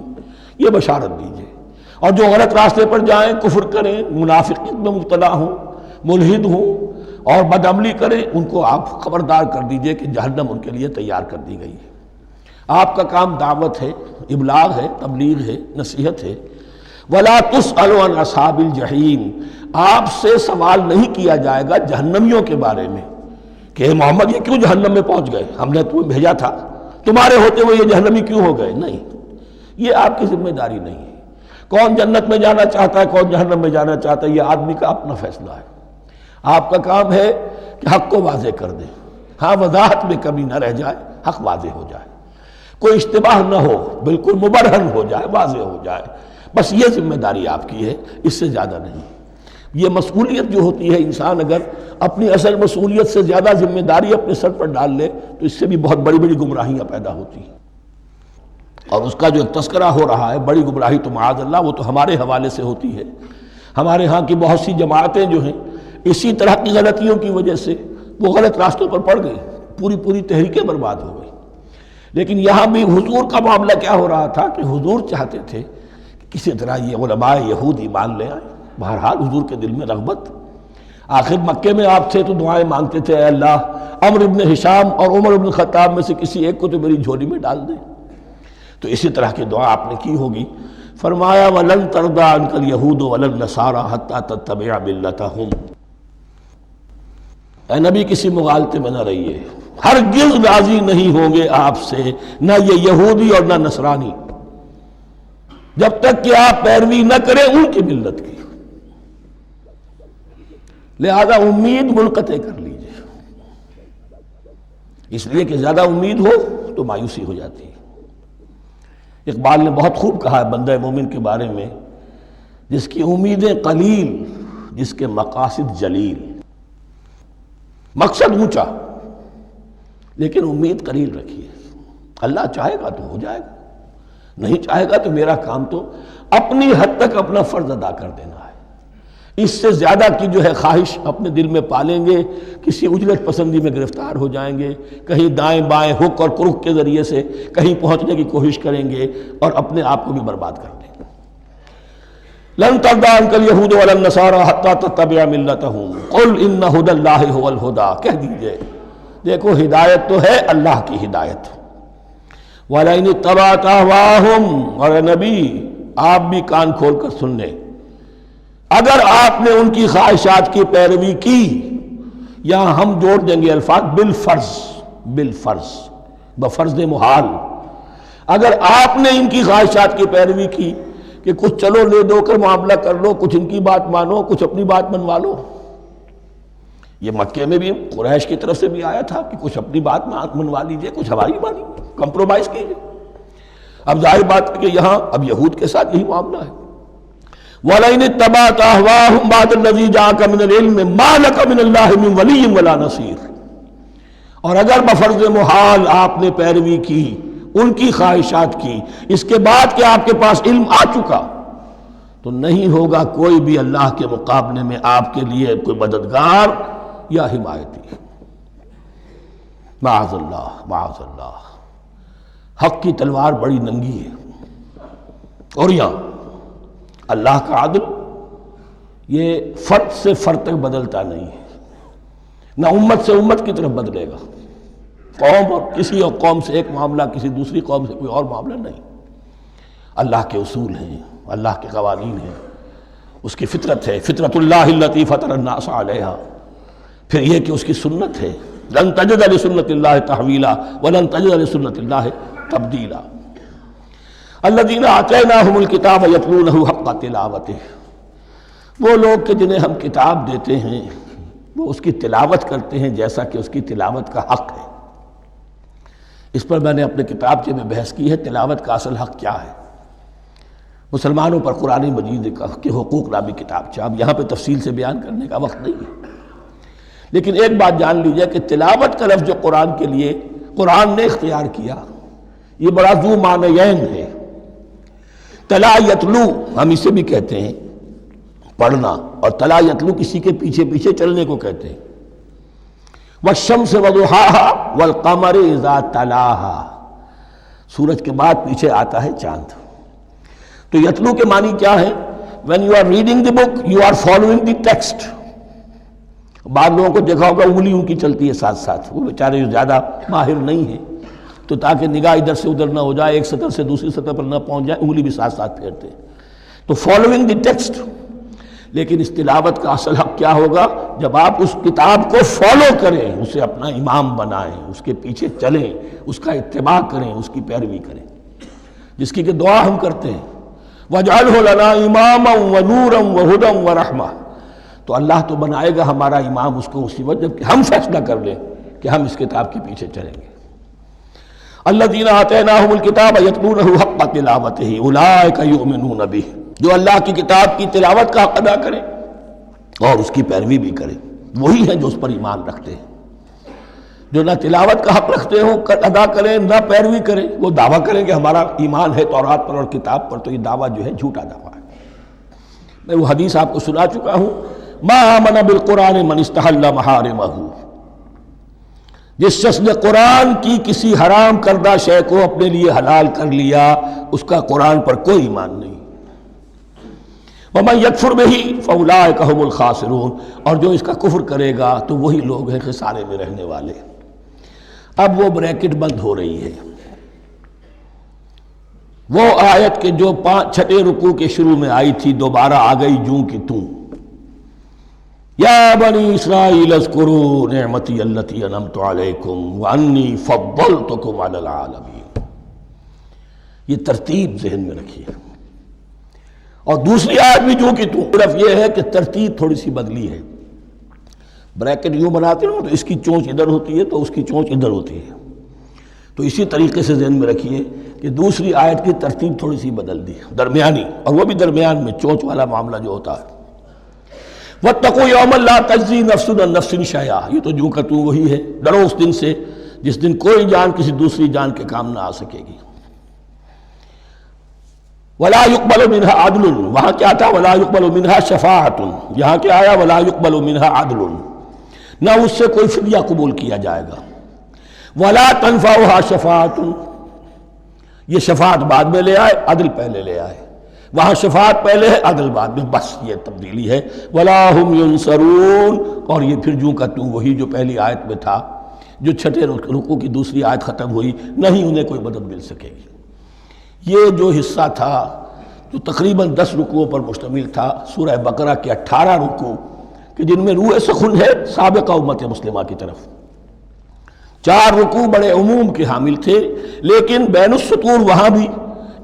یہ بشارت دیجیے۔ اور جو غلط راستے پر جائیں، کفر کریں، منافقت میں مبتلا ہوں، ملحد ہوں اور بدعملی کریں، ان کو آپ خبردار کر دیجئے کہ جہنم ان کے لیے تیار کر دی گئی ہے۔ آپ کا کام دعوت ہے، ابلاغ ہے، تبلیغ ہے، نصیحت ہے۔ وَلَا تُسْأَلُ عَنْ أَصْحَابِ الْجَحِيمِ، آپ سے سوال نہیں کیا جائے گا جہنمیوں کے بارے میں کہ محمد یہ کیوں جہنم میں پہنچ گئے، ہم نے تمہیں بھیجا تھا، تمہارے ہوتے ہوئے یہ جہنمی کیوں ہو گئے؟ نہیں، یہ آپ کی ذمہ داری نہیں ہے۔ کون جنت میں جانا چاہتا ہے، کون جہنم میں جانا چاہتا ہے، یہ آدمی کا اپنا فیصلہ ہے۔ آپ کا کام ہے کہ حق کو واضح کر دیں، ہاں وضاحت میں کمی نہ رہ جائے، حق واضح ہو جائے، کوئی اشتباہ نہ ہو، بالکل مبرہن ہو جائے، واضح ہو جائے، بس یہ ذمہ داری آپ کی ہے، اس سے زیادہ نہیں۔ یہ مسئولیت جو ہوتی ہے، انسان اگر اپنی اصل مسئولیت سے زیادہ ذمہ داری اپنے سر پر ڈال لے تو اس سے بھی بہت بڑی بڑی گمراہیاں پیدا ہوتی ہیں۔ اور اس کا جو تذکرہ ہو رہا ہے بڑی گمراہی تو معاذ اللہ وہ تو ہمارے حوالے سے ہوتی ہے۔ ہمارے ہاں کی بہت سی جماعتیں جو ہیں اسی طرح کی غلطیوں کی وجہ سے وہ غلط راستوں پر پڑ گئی، پوری تحریکیں برباد ہو گئی۔ لیکن یہاں بھی حضور کا معاملہ کیا ہو رہا تھا کہ حضور چاہتے تھے کہ کسی طرح یہ علماء یہود ایمان لے آئے۔ بہرحال حضور کے دل میں رغبت، آخر مکے میں آپ تھے تو دعائیں مانگتے تھے، اے اللہ عمرو بن ہشام اور عمر بن خطاب میں سے کسی ایک کو تو میری جھولی میں ڈال دیں۔ تو اسی طرح کی دعا آپ نے کی ہوگی۔ فرمایا وَلَن تَرْضَىٰ عَنْكَ الْيَهُودُ وَلَا النَّصَارَىٰ حَتَّىٰ تَتَّبِعَ مِلَّتَهُمْ۔ اے نبی کسی مغالطے میں نہ رہیے، ہرگز راضی نہیں ہوں گے آپ سے نہ یہ یہودی اور نہ نصرانی، جب تک کہ آپ پیروی نہ کریں ان کی ملت کی۔ لہذا امید منقطع کر لیجیے، اس لیے کہ زیادہ امید ہو تو مایوسی ہو جاتی ہے۔ اقبال نے بہت خوب کہا ہے بندہ مومن کے بارے میں، جس کی امیدیں قلیل، جس کے مقاصد جلیل۔ مقصد اونچا لیکن امید قلیل رکھیے، اللہ چاہے گا تو ہو جائے گا، نہیں چاہے گا تو میرا کام تو اپنی حد تک اپنا فرض ادا کر دینا ہے۔ اس سے زیادہ کی جو ہے خواہش اپنے دل میں پالیں گے، کسی اجرت پسندی میں گرفتار ہو جائیں گے، کہیں دائیں بائیں ہک اور کرک کے ذریعے سے کہیں پہنچنے کی کوشش کریں گے اور اپنے آپ کو بھی برباد کر دیں گے۔ لن ترضى عنك اليهود ولا النصارى حتى تتبع ملتهم قل ان هدى الله هو الهدى، کہہ دیجئے دیکھو ہدایت تو ہے اللہ کی ہدایت۔ وَلَئِنِ اتَّبَعْتَ أَهْوَاءَهُمْ، اور اے نبی آپ بھی کان کھول کر سن لیں، اگر آپ نے ان کی خواہشات کی پیروی کی، یہاں ہم جوڑ دیں گے الفاظ بالفرض بفرض محال، اگر آپ نے ان کی خواہشات کی پیروی کی کہ کچھ چلو لے دو کر معاملہ کر لو، کچھ ان کی بات مانو، کچھ اپنی بات منوا لو۔ یہ مکے میں بھی قریش کی طرف سے بھی آیا تھا کہ کچھ اپنی بات منوا لیجئے، کچھ ہماری مانی، کمپرومائز کیجئے۔ اب ظاہر بات ہے کہ یہاں اب یہود کے ساتھ یہی معاملہ ہے۔ وَلَئِنِ اتَّبَعْتَ أَهْوَاءَهُمْ بَعْدَ الَّذِي جَاءَكَ مِنَ الْعِلْمِ مَا لَكَ مِنَ اللَّهِ مِنْ وَلِيٍّ وَلَا نَصِيرٍ، اور اگر بفرض محال آپ نے پیروی کی ان کی خواہشات کی، اس کے بعد کہ آپ کے پاس علم آ چکا، تو نہیں ہوگا کوئی بھی اللہ کے مقابلے میں آپ کے لیے کوئی مددگار یا حمایتی۔ معاذ اللہ معاذ اللہ، حق کی تلوار بڑی ننگی ہے، اور یہاں اللہ کا عدل یہ فرد سے فرد تک بدلتا نہیں ہے، نہ امت سے امت کی طرف بدلے گا، قوم اور کسی اور قوم سے ایک معاملہ، کسی دوسری قوم سے کوئی اور معاملہ نہیں۔ اللہ کے اصول ہیں، اللہ کے قوانین ہیں، اس کی فطرت ہے، فطرت اللہ التی فطر الناس علیہا، پھر یہ کہ اس کی سنت ہے، لن تجد لسنت اللہ تحویلا ولن تجد لسنت اللہ تبدیلا۔ الذین آتیناہم الکتاب یتلونہ حق تلاوتہ، وہ لوگ کہ جنہیں ہم کتاب دیتے ہیں وہ اس کی تلاوت کرتے ہیں جیسا کہ اس کی تلاوت کا حق ہے۔ اس پر میں نے اپنے کتابچے میں بحث کی ہے، تلاوت کا اصل حق کیا ہے۔ مسلمانوں پر قرآن مجید کے حقوق نامی کتابچہ، اب یہاں پہ تفصیل سے بیان کرنے کا وقت نہیں ہے، لیکن ایک بات جان لیجئے کہ تلاوت کا لفظ جو قرآن کے لیے قرآن نے اختیار کیا، یہ بڑا ذو معنیین ہے۔ تلا یتلو ہم اسے بھی کہتے ہیں پڑھنا، اور تلا یتلو کسی کے پیچھے پیچھے چلنے کو کہتے ہیں۔ والشمس وضحاها والقمر اذا تلاها، سورج کے بعد پیچھے آتا ہے چاند۔ تو یتلو کے معنی کیا ہے؟ when you are reading the book you are following the text۔ بعض لوگوں کو دیکھا ہوگا انگلی ان کی چلتی ہے ساتھ ساتھ، وہ بیچارے جو زیادہ ماہر نہیں ہیں تو تاکہ نگاہ ادھر سے ادھر نہ ہو جائے، ایک سطر سے دوسری سطر پر نہ پہنچ جائے، انگلی بھی ساتھ ساتھ پھیرتے ہیں، تو following the text۔ لیکن اس تلاوت کا اصل حق کیا ہوگا؟ جب آپ اس کتاب کو فالو کریں، اسے اپنا امام بنائیں، اس کے پیچھے چلیں، اس کا اتباع کریں، اس کی پیروی کریں، جس کی کہ دعا ہم کرتے ہیں وَاجْعَلْهُ لَنَا إِمَامًا وَنُورًا وَهُدًى وَرَحْمَةً، تو اللہ تو بنائے گا ہمارا امام اس کو اسی وقت جب کہ ہم فیصلہ کر لیں کہ ہم اس کتاب کے پیچھے چلیں گے۔ الذین آتیناہم الکتاب یتلونہ حق تلاوتہ اولئک یؤمنون بہ، جو اللہ کی کتاب کی تلاوت کا حق ادا کریں اور اس کی پیروی بھی کریں، وہی ہیں جو اس پر ایمان رکھتے ہیں۔ جو نہ تلاوت کا حق رکھتے ہوں ادا کریں، نہ پیروی کریں، وہ دعویٰ کریں کہ ہمارا ایمان ہے تورات پر اور کتاب پر، تو یہ دعویٰ جو ہے جھوٹا دعویٰ ہے۔ میں وہ حدیث آپ کو سنا چکا ہوں، ما آمن بالقرآن من استحل محارمہ، جس شخص نے قرآن کی کسی حرام کردہ شے کو اپنے لیے حلال کر لیا اس کا قرآن پر کوئی ایمان نہیں۔ وَمَن يَكْفُرْ بِهِ فَأُولَٰئِكَ هُمُ الْخَاسِرُونَ، اور جو اس کا کفر کرے گا تو وہی لوگ ہیں خسارے میں رہنے والے۔ اب وہ بریکٹ بند ہو رہی ہے، وہ آیت کے جو چھٹے رکوع کے شروع میں آئی تھی دوبارہ آ گئی جوں کی توں۔ یا بنی اسرائیل اذکروا نعمتی التی انعمت علیکم وانی فضلتکم علی العالمین۔ یہ ترتیب ذہن میں رکھیے۔ اور دوسری آیت بھی جو کہ صرف یہ ہے کہ ترتیب تھوڑی سی بدلی ہے۔ بریکٹ یوں بناتے ہیں تو اس کی چونچ ادھر ہوتی ہے تو اس کی چونچ ادھر ہوتی ہے، تو اسی طریقے سے ذہن میں رکھیے کہ دوسری آیت کی ترتیب تھوڑی سی بدل دی درمیانی، اور وہ بھی درمیان میں چونچ والا معاملہ جو ہوتا ہے۔ وَاتَّقُوا يَوْمًا لَا تَجْزِي نَفْسٌ عَن نَفْسٍ شَيْئًا، یہ تو جو کہ تو وہی ہے، ڈرو اس دن سے جس دن کوئی جان کسی دوسری جان کے کام نہ آ سکے گی۔ وَلَا يُقْبَلُ مِنْهَا عَدْلٌ، وہاں کیا تھا وَلَا يُقْبَلُ مِنْهَا شَفَاعَةٌ، یہاں کیا آیا وَلَا يُقْبَلُ مِنْهَا عَدْلٌ، نہ اس سے کوئی فدیہ قبول کیا جائے گا۔ وَلَا تَنْفَعُهَا شَفَاعَةٌ، یہ شفاعت بعد میں لے آئے، عدل پہلے لے آئے، وہاں شفاعت پہلے ہے عدل بعد میں، بس یہ تبدیلی ہے۔ وَلَا هُمْ يُنصَرُونَ، اور یہ پھر جو کا تو وہی جو پہلی آیت میں تھا، جو چھٹے رکوع کی دوسری آیت ختم ہوئی، نہیں انہیں کوئی مدد مل سکے گی۔ یہ جو حصہ تھا جو تقریباً 10 رکوعوں پر مشتمل تھا، سورہ بقرہ کے 18 رکوع کہ جن میں روح سخن ہے سابقہ امت مسلمہ کی طرف، 4 رکوع بڑے عموم کے حامل تھے، لیکن بین السطور وہاں بھی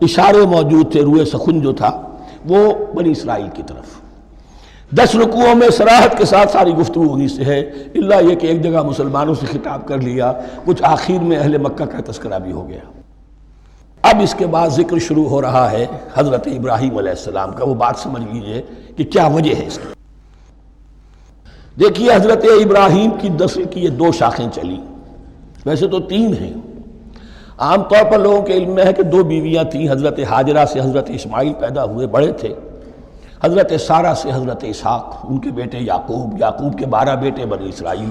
اشارے موجود تھے، روح سخن جو تھا وہ بنی اسرائیل کی طرف۔ 10 رکوعوں میں صراحت کے ساتھ ساری گفتگو انہی سے ہے، الا یہ کہ ایک جگہ مسلمانوں سے خطاب کر لیا، کچھ آخر میں اہل مکہ کا تذکرہ بھی ہو گیا۔ اب اس کے بعد ذکر شروع ہو رہا ہے حضرت ابراہیم علیہ السلام کا۔ وہ بات سمجھ لیجئے کہ کیا وجہ ہے اس کی۔ دیکھیے حضرت ابراہیم کی نسل کی یہ 2 شاخیں چلی، ویسے تو 3 ہیں، عام طور پر لوگوں کے علم میں ہے کہ 2 بیویاں تھیں، حضرت ہاجرہ سے حضرت اسماعیل پیدا ہوئے، بڑے تھے، حضرت سارہ سے حضرت اسحاق، ان کے بیٹے یعقوب، یعقوب کے 12 بیٹے بنی اسرائیل۔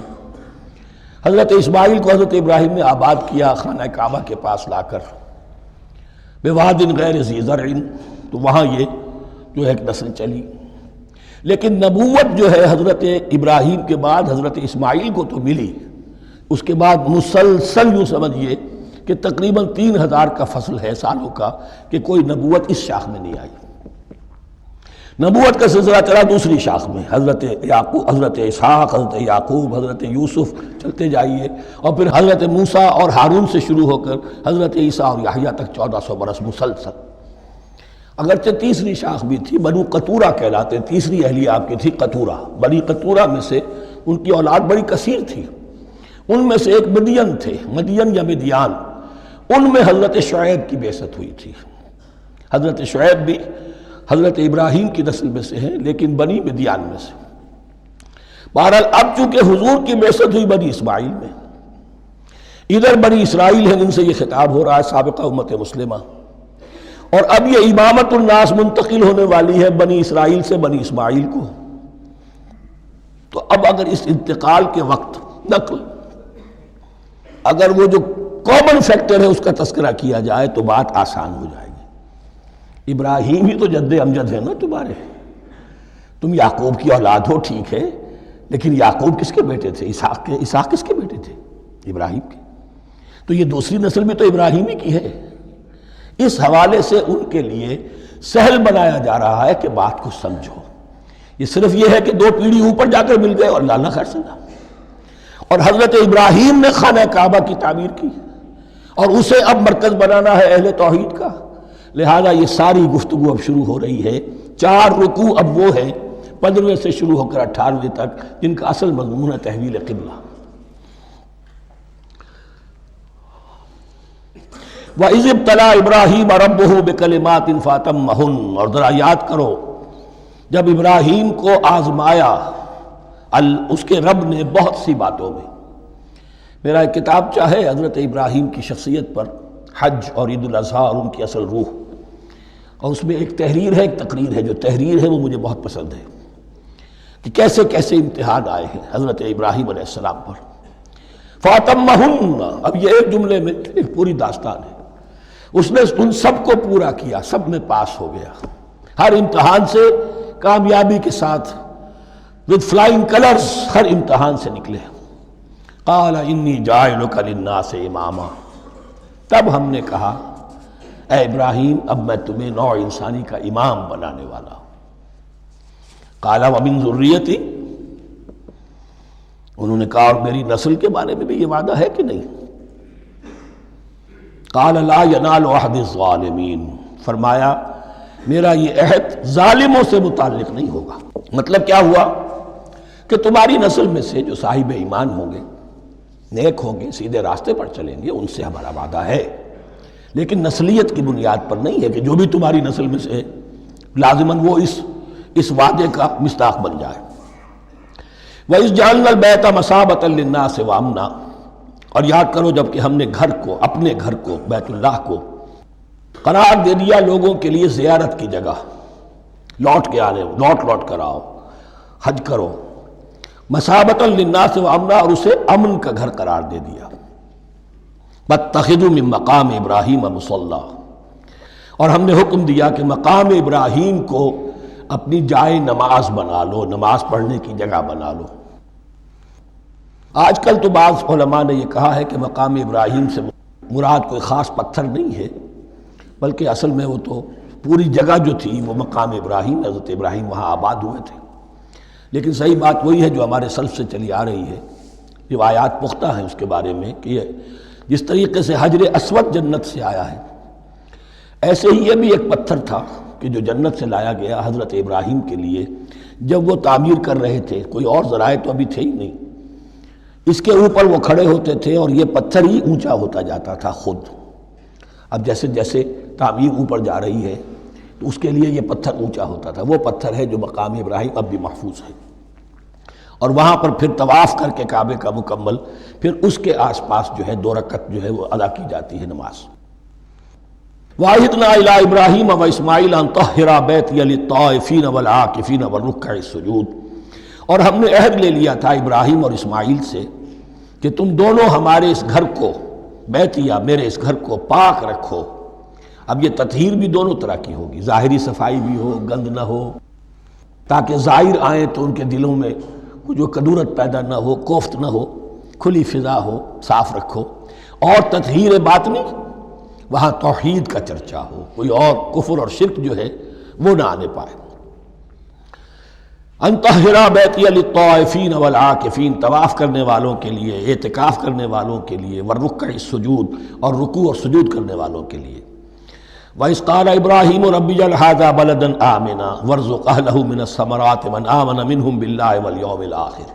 حضرت اسماعیل کو حضرت ابراہیم نے آباد کیا خانہ کعبہ کے پاس لا کر، بواد غیر ذی زرع، تو وہاں یہ جو ایک نسل چلی۔ لیکن نبوت جو ہے حضرت ابراہیم کے بعد حضرت اسماعیل کو تو ملی، اس کے بعد مسلسل یوں سمجھیے کہ تقریباً 3000 کا فصل ہے سالوں کا کہ کوئی نبوت اس شاخ میں نہیں آئی۔ نبوت کا سلسلہ چلا دوسری شاخ میں، حضرت یعقوب، حضرت اسحاق، حضرت یعقوب، حضرت یوسف، چلتے جائیے، اور پھر حضرت موسیٰ اور ہارون سے شروع ہو کر حضرت عیسیٰ اور یحییٰ تک 1400 برس مسلسل۔ اگرچہ تیسری شاخ بھی تھی، بنو قطورہ کہلاتے، تیسری اہلیہ آپ کی تھی قطورہ، بنی قطورہ میں سے ان کی اولاد بڑی کثیر تھی، ان میں سے ایک مدین تھے، مدین یا مدیان، ان میں حضرت شعیب کی بعثت ہوئی تھی۔ حضرت شعیب بھی حضرت ابراہیم کی نسل میں سے ہیں لیکن بنی مدیان میں سے۔ بہرحال اب چونکہ حضور کی بعثت ہوئی بنی اسماعیل میں، ادھر بنی اسرائیل ہیں جن سے یہ خطاب ہو رہا ہے سابقہ امت مسلمہ، اور اب یہ امامت الناس منتقل ہونے والی ہے بنی اسرائیل سے بنی اسماعیل کو۔ تو اب اگر اس انتقال کے وقت نقل، اگر وہ جو کامن فیکٹر ہے اس کا تذکرہ کیا جائے تو بات آسان ہو جائے گی۔ ابراہیم ہی تو جد امجد ہے نا تمہارے، تم یعقوب کی اولاد ہو ٹھیک ہے، لیکن یعقوب کس کے بیٹے تھے؟ اسحاق کے۔ اسحاق کس کے بیٹے تھے؟ ابراہیم کے۔ تو یہ دوسری نسل بھی تو ابراہیم ہی کی ہے۔ اس حوالے سے ان کے لیے سہل بنایا جا رہا ہے کہ بات کو سمجھو، یہ صرف یہ ہے کہ 2 پیڑھی اوپر جا کر مل گئے اور اللہ نہ خیر سنا۔ اور حضرت ابراہیم نے خانہ کعبہ کی تعمیر کی اور اسے اب مرکز بنانا ہے اہل توحید کا، لہذا یہ ساری گفتگو اب شروع ہو رہی ہے۔ 4 رکوع اب وہ ہیں 15ویں سے شروع ہو کر 18ویں تک جن کا اصل مضمون ہے تحویل قبلہ۔ وَإِذِ ابْتَلَىٰ إِبْرَاهِيمَ رَبُّهُ بِكَلِمَاتٍ فَأَتَمَّهُنَّ، اور ذرا یاد کرو جب ابراہیم کو آزمایا اس کے رب نے بہت سی باتوں میں۔ میرا ایک کتاب چاہے حضرت ابراہیم کی شخصیت پر، حج اور عید الاضحیٰ اور ان کی اصل روح، اور اس میں ایک تحریر ہے، ایک تقریر ہے، جو تحریر ہے وہ مجھے بہت پسند ہے کہ کیسے کیسے امتحان آئے ہیں حضرت ابراہیم علیہ السلام پر۔ فَأَتَمَّهُنَّ، اب یہ ایک جملے میں ایک پوری داستان ہے. اس نے ان سب کو پورا کیا، سب میں پاس ہو گیا، ہر امتحان سے کامیابی کے ساتھ with flying colors ہر امتحان سے نکلے. قال انی جاعلک للناس اماما، تب ہم نے کہا اے ابراہیم اب میں تمہیں نوع انسانی کا امام بنانے والا ہوں. قال ومن ذریتی، انہوں نے کہا اور میری نسل کے بارے میں بھی یہ وعدہ ہے کہ نہیں؟ قال لا ینال عہد الظالمین، فرمایا میرا یہ عہد ظالموں سے متعلق نہیں ہوگا. مطلب کیا ہوا کہ تمہاری نسل میں سے جو صاحب ایمان ہوں گے، نیک ہوں گے، سیدھے راستے پر چلیں گے، ان سے ہمارا وعدہ ہے، لیکن نسلیت کی بنیاد پر نہیں ہے کہ جو بھی تمہاری نسل میں سے لازماً وہ اس وعدے کا مصداق بن جائے. وَإِذْ جَعَلْنَا الْبَيْتَ مَثَابَةً لِلنَّاسِ وَأَمْنًا، اور یاد کرو جب کہ ہم نے گھر کو، اپنے گھر کو، بیت اللہ کو قرار دے دیا لوگوں کے لیے زیارت کی جگہ، لوٹ کے آنے، لوٹ کر آؤ، حج کرو. مثابۃ للناس وامنا، اور اسے امن کا گھر قرار دے دیا. واتخذوا من مقام ابراہیم مصلی، اور ہم نے حکم دیا کہ مقام ابراہیم کو اپنی جائے نماز بنا لو، نماز پڑھنے کی جگہ بنا لو. آج کل تو بعض علماء نے یہ کہا ہے کہ مقام ابراہیم سے مراد کوئی خاص پتھر نہیں ہے، بلکہ اصل میں وہ تو پوری جگہ جو تھی وہ مقام ابراہیم، حضرت ابراہیم وہاں آباد ہوئے تھے. لیکن صحیح بات وہی ہے جو ہمارے سلف سے چلی آ رہی ہے، روایات پختہ ہیں اس کے بارے میں کہ یہ جس طریقے سے حجر اسود جنت سے آیا ہے، ایسے ہی یہ بھی ایک پتھر تھا کہ جو جنت سے لایا گیا حضرت ابراہیم کے لیے جب وہ تعمیر کر رہے تھے. کوئی اور ذرائع تو ابھی تھے ہی نہیں، اس کے اوپر وہ کھڑے ہوتے تھے اور یہ پتھر ہی اونچا ہوتا جاتا تھا خود. اب جیسے جیسے تعمیر اوپر جا رہی ہے تو اس کے لیے یہ پتھر اونچا ہوتا تھا. وہ پتھر ہے جو مقام ابراہیم اب بھی محفوظ ہے، اور وہاں پر پھر طواف کر کے کعبے کا مکمل، پھر اس کے آس پاس جو ہے 2 رکعت جو ہے وہ ادا کی جاتی ہے نماز. وَعَهِدْنَا إِلَىٰ إِبْرَاهِيمَ وَإِسْمَاعِيلَ أَن طَهِّرَا بَيْتِيَ لِلطَّائِفِينَ وَالْعَاكِفِينَ وَالرُّكَّعِ السُّجُودِ، اور ہم نے عہد لے لیا تھا ابراہیم اور اسماعیل سے کہ تم دونوں ہمارے اس گھر کو، بیتیہ میرے اس گھر کو پاک رکھو. اب یہ تطہیر بھی دونوں طرح کی ہوگی، ظاہری صفائی بھی ہو، گند نہ ہو، تاکہ زائر آئیں تو ان کے دلوں میں جو کدورت پیدا نہ ہو، کوفت نہ ہو، کھلی فضا ہو، صاف رکھو. اور تطہیر باطنی، وہاں توحید کا چرچا ہو، کوئی اور کفر اور شرک جو ہے وہ نہ آنے پائے. ان طہرا بیتی للطائفین والعاکفین، طواف کرنے والوں کے لیے، اعتکاف کرنے والوں کے لیے، والرکع السجود، اور رکوع اور سجود کرنے والوں کے لیے. وَإِذْ قَالَ إِبْرَاهِيمُ رَبِّ اجْعَلْ هَٰذَا بَلَدًا آمِنًا وَارْزُقْ أَهْلَهُ مِنَ الثَّمَرَاتِ مَنْ آمَنَ مِنْهُمْ بِاللَّهِ وَالْيَوْمِ الْآخِرِ.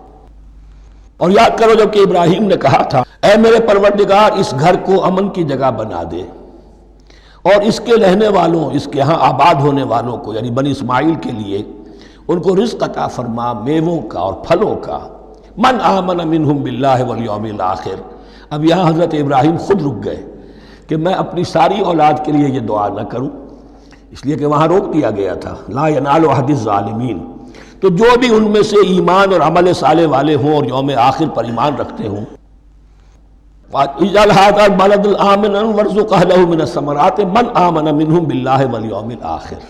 اور یاد کرو جب کہ ابراہیم نے کہا تھا اے میرے پروردگار اس گھر کو امن کی جگہ بنا دے، اور اس کے رہنے والوں، اس کے ہاں آباد ہونے والوں کو یعنی بنی اسماعیل کے لیے ان کو رزق عطا فرما، میووں کا اور پھلوں کا. من آمن منہم باللہ والیوم الآخر. اب یہاں حضرت ابراہیم خود رک گئے کہ میں اپنی ساری اولاد کے لیے یہ دعا نہ کروں، اس لیے کہ وہاں روک دیا گیا تھا لا ینال عہد الظالمین. تو جو بھی ان میں سے ایمان اور عمل صالح والے ہوں اور یوم آخر پر ایمان رکھتے ہوں، اجعل هذا البلد آمنا وارزق اهله من الثمرات من آمن منهم باللہ والیوم الآخر.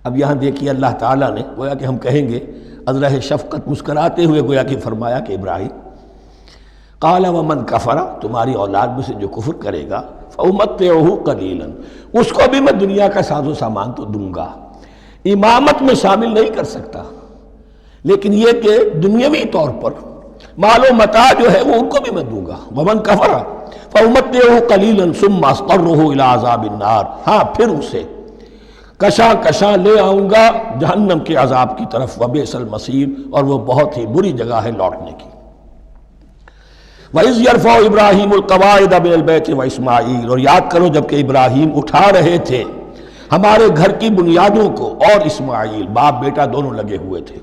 اب یہاں دیکھیے اللہ تعالیٰ نے گویا کہ ہم کہیں گے ازرہ شفقت مسکراتے ہوئے گویا کہ فرمایا کہ ابراہیم قال ومن کفر، تمہاری اولاد میں سے جو کفر کرے گا فأمتعه قلیلا، اس کو بھی میں دنیا کا ساز و سامان تو دوں گا. امامت میں شامل نہیں کر سکتا، لیکن یہ کہ دنیاوی طور پر مال و متاع جو ہے وہ ان کو بھی میں دوں گا. ومن کفر فأمتعه قلیلا ثم اضطره الى عذاب النار، ہاں پھر اسے کشاں کشاں لے آؤں گا جہنم کے عذاب کی طرف. وبئس المصیر، اور وہ بہت ہی بری جگہ ہے لوٹنے کی. وَإِذْ يَرْفَعُ إِبْرَاهِيمُ الْقَوَاعِدَ مِنَ الْبَيْتِ وَإِسْمَاعِيلُ، اور یاد کرو جب کہ ابراہیم اٹھا رہے تھے ہمارے گھر کی بنیادوں کو، اور اسماعیل، باپ بیٹا دونوں لگے ہوئے تھے.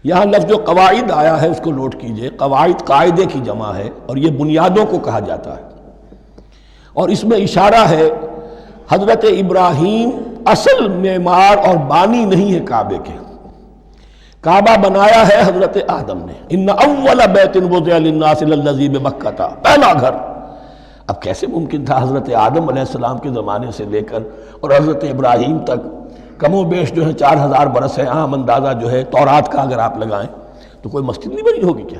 یہاں لفظ جو قواعد آیا ہے اس کو نوٹ کیجئے، قواعد قاعدے کی جمع ہے اور یہ بنیادوں کو کہا جاتا ہے. اور اس میں اشارہ ہے حضرت ابراہیم اصل معمار اور بانی نہیں ہے کعبے کے، کعبہ بنایا ہے حضرت آدم نے، ان اول بیت وضع للناس للذی بمکہ، پہلا گھر۔ اب کیسے ممکن تھا حضرت آدم علیہ السلام کے زمانے سے لے کر اور حضرت ابراہیم تک کم و بیش جو ہے 4000 برس ہے، عام اندازہ جو ہے تورات کا اگر آپ لگائیں تو کوئی مسجد نہیں بنی ہوگی کیا؟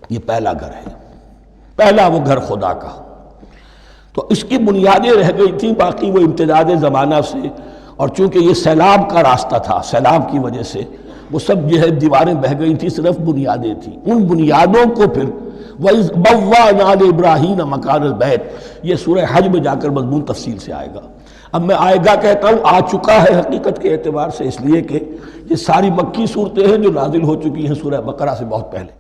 یہ پہلا گھر ہے، پہلا وہ گھر خدا کا۔ تو اس کی بنیادیں رہ گئی تھیں، باقی وہ امتداد زمانہ سے، اور چونکہ یہ سیلاب کا راستہ تھا، سیلاب کی وجہ سے وہ سب جو ہے دیواریں بہہ گئی تھیں، صرف بنیادیں تھیں۔ ان بنیادوں کو پھر وَإِذْ بَوَّأْنَا لِإِبْرَاهِيمَ مَكَانَ الْبَيْتِ، یہ سورہ حج میں جا کر مضمون تفصیل سے آئے گا۔ اب میں آئے گا کہتا ہوں، آ چکا ہے حقیقت کے اعتبار سے، اس لیے کہ یہ ساری مکی صورتیں ہیں جو نازل ہو چکی ہیں سورہ بقرہ سے بہت پہلے۔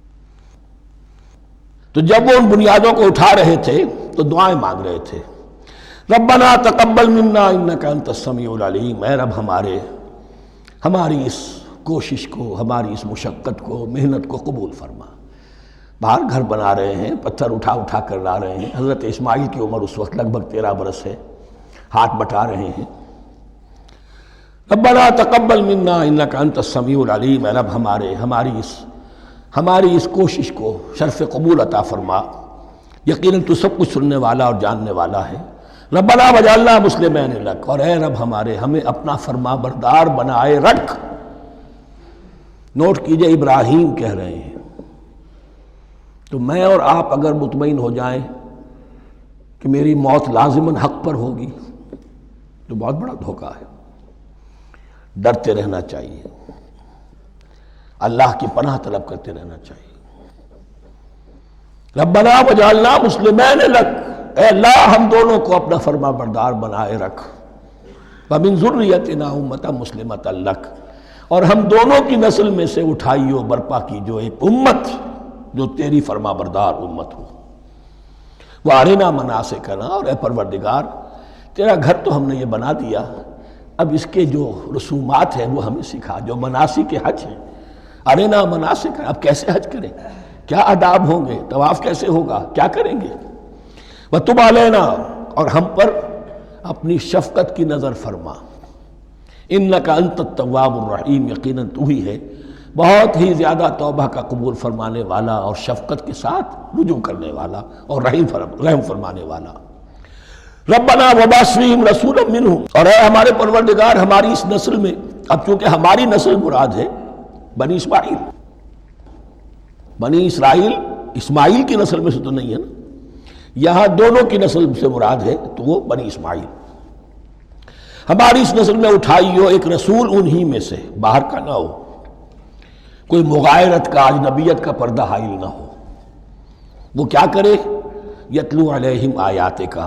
تو جب وہ ان بنیادوں کو اٹھا رہے تھے تو دعائیں مانگ رہے تھے، ربنا تقبل منا انک انت السمیع العلیم، اے رب ہماری اس کوشش کو، ہماری اس مشقت کو، محنت کو قبول فرما۔ باہر گھر بنا رہے ہیں، پتھر اٹھا اٹھا کر لا رہے ہیں۔ حضرت اسماعیل کی عمر اس وقت لگ بھگ 13 برس ہے، ہاتھ بٹا رہے ہیں۔ ربنا تقبل منا انک انت السمیع العلیم، اے رب ہماری اس کوشش کو شرف قبول عطا فرما، یقیناً تو سب کچھ سننے والا اور جاننے والا ہے۔ ربنا وجعلنا مسلمین لک، اور اے رب ہمیں اپنا فرما بردار بنائے رکھ۔ نوٹ کیجئے، ابراہیم کہہ رہے ہیں، تو میں اور آپ اگر مطمئن ہو جائیں کہ میری موت لازماً حق پر ہوگی تو بہت بڑا دھوکہ ہے۔ ڈرتے رہنا چاہیے، اللہ کی پناہ طلب کرتے رہنا چاہیے۔ ربنا وجعلنا مسلمین لک، اے اللہ ہم دونوں کو اپنا فرما بردار بنائے رکھ، ومن ذریتنا امۃ مسلمۃ لک، اور ہم دونوں کی نسل میں سے اٹھائیو برپا کی جو ایک امت جو تیری فرما بردار امت ہو۔ وارنا مناسکنا، اور اے پروردگار تیرا گھر تو ہم نے یہ بنا دیا، اب اس کے جو رسومات ہیں وہ ہمیں سکھا، جو مناسک حج ہیں۔ ارنا مناسک، اب کیسے حج کریں، کیا آداب ہوں گے، طواف کیسے ہوگا، کیا کریں گے۔ وتب علینا، اور ہم پر اپنی شفقت کی نظر فرما، انک انت التواب الرحیم، یقیناً تو ہی ہے بہت ہی زیادہ توبہ کا قبول فرمانے والا اور شفقت کے ساتھ رجوع کرنے والا اور رحم فرمانے والا۔ ربنا وبعث فیہم رسولا منہم، اور اے ہمارے پروردگار ہماری اس نسل میں، اب چونکہ ہماری نسل مراد ہے بنی اسماعیل، بنی اسرائیل اسماعیل کی نسل میں سے تو نہیں ہے نا، یہاں دونوں کی نسل سے مراد ہے تو وہ بنی اسماعیل۔ ہماری اس نسل میں اٹھائی ہو ایک رسول انہی میں سے، باہر کا نہ ہو، کوئی مغایرت کا، اجنبیت کا پردہ حائل نہ ہو۔ وہ کیا کرے، یتلو علیہم آیاتک،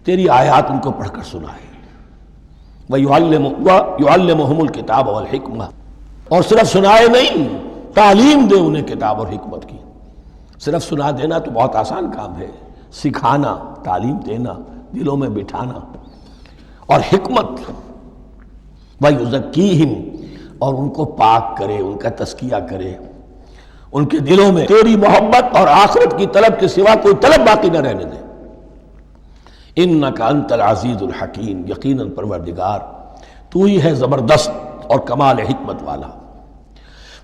تیری آیات ان کو پڑھ کر سنائے، وَيُعَلِّمُهُمُ الْكِتَابَ وَالْحِکْمَةَ، اور صرف سنائے نہیں، تعلیم دے انہیں کتاب اور حکمت کی۔ صرف سنا دینا تو بہت آسان کام ہے، سکھانا، تعلیم دینا، دلوں میں بٹھانا، اور حکمت، وَيُزَكِّيهِمْ، اور ان کو پاک کرے، ان کا تزکیہ کرے، ان کے دلوں میں تیری محبت اور آخرت کی طلب کے سوا کوئی طلب باقی نہ رہنے دے۔ انک انت العزیز الحکیم، یقیناً پروردگار تو ہی ہے زبردست اور کمال حکمت والا۔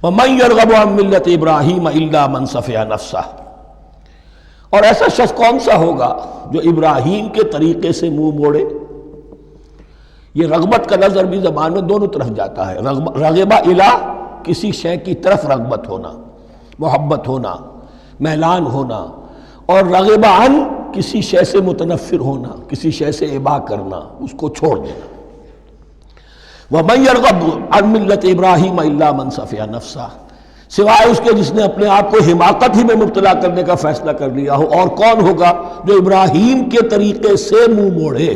وَمَن يَرْغَبُ عَن مِّلَّةِ إِبْرَاهِيمَ إِلَّا مَن سَفِهَ نَفْسَهُ، اور ایسا شخص کون سا ہوگا جو ابراہیم کے طریقے سے منہ موڑے۔ یہ رغبت کا نظر بھی زبان میں دونوں طرف جاتا ہے، رغبہ الہ، کسی شے کی طرف رغبت ہونا، محبت ہونا، میلان ہونا، اور رغبہ عن، کسی شے سے متنفر ہونا، کسی شے سے ابا کرنا، اس کو چھوڑ دینا۔ وَمَن يَرْغَبُ عَن مِّلَّةِ إِبْرَاهِيمَ إِلَّا مَن سَفِهَ نَفْسَهُ، سوائے اس کے جس نے اپنے آپ کو حماقت ہی میں مبتلا کرنے کا فیصلہ کر لیا ہو، اور کون ہوگا جو ابراہیم کے طریقے سے منہ موڑے۔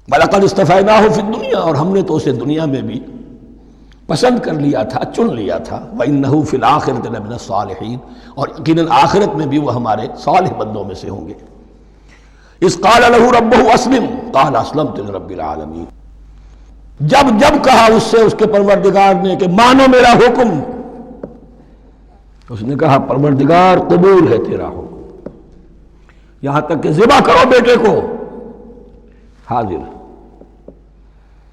وَلَقَدِ اصْطَفَيْنَاهُ فِي الدُّنْيَا، اور ہم نے تو اسے دنیا میں بھی پسند کر لیا تھا، چن لیا تھا۔ وَإِنَّهُ فِي الْآخِرَةِ لَمِنَ الصَّالِحِينَ، اور یقیناً آخرت میں بھی وہ ہمارے صالح بندوں میں سے ہوں گے۔ اِذْ قَالَ لَهُ رَبُّهُ أَسْلِمْ قَالَ أَسْلَمْتُ لِرَبِّ الْعَالَمِينَ، جب کہا اس سے اس کے پروردگار نے کہ مانو میرا حکم، اس نے کہا پروردگار قبول ہے تیرا حکم، یہاں تک کہ ذبح کرو بیٹے کو، حاضر۔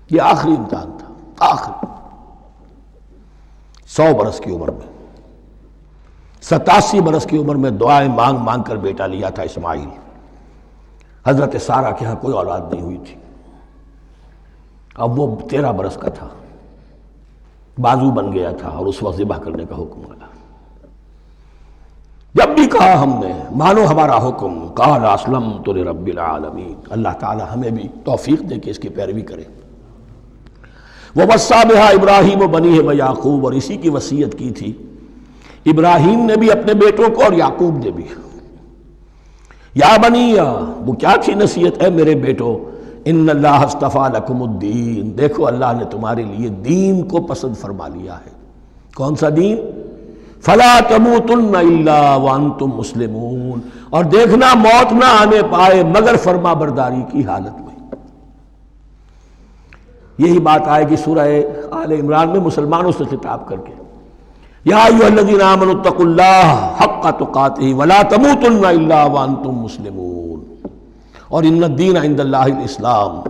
یہ آخری امتحان تھا، آخر 100 برس کی عمر میں، 87 برس کی عمر میں دعائیں مانگ مانگ کر بیٹا لیا تھا اسماعیل۔ حضرت سارہ کے ہاں کوئی اولاد نہیں ہوئی تھی، اب وہ 13 برس کا تھا، بازو بن گیا تھا اور اس وقت ذبح کرنے کا حکم آیا۔ جب بھی کہا ہم نے مانو ہمارا حکم، قال اسلمت لرب العالمین، اللہ تعالی ہمیں بھی توفیق دے کہ اس کی پیروی کریں۔ ووصى بها ابراہیم وبنیہ ویعقوب، اور اسی کی وصیت کی تھی ابراہیم نے بھی اپنے بیٹوں کو اور یعقوب نے بھی۔ یا بنیہ، وہ کیا تھی نصیحت؟ ہے میرے بیٹو، ان اللہ اصطفیٰ لکم الدین، دیکھو اللہ نے تمہارے لیے دین کو پسند فرما لیا ہے۔ کون سا دین؟ فلا تموتن الا وانتم مسلمون، اور دیکھنا موت نہ آنے پائے مگر فرما برداری کی حالت میں۔ یہی بات آئے گی سورہ آل عمران میں مسلمانوں سے خطاب کر کے، یا ایھا الذین آمنوا اتقوا اللہ حق تقاتہ ولا تموتن الا وانتم مسلمون، اور ان الدین عند اللہ الاسلام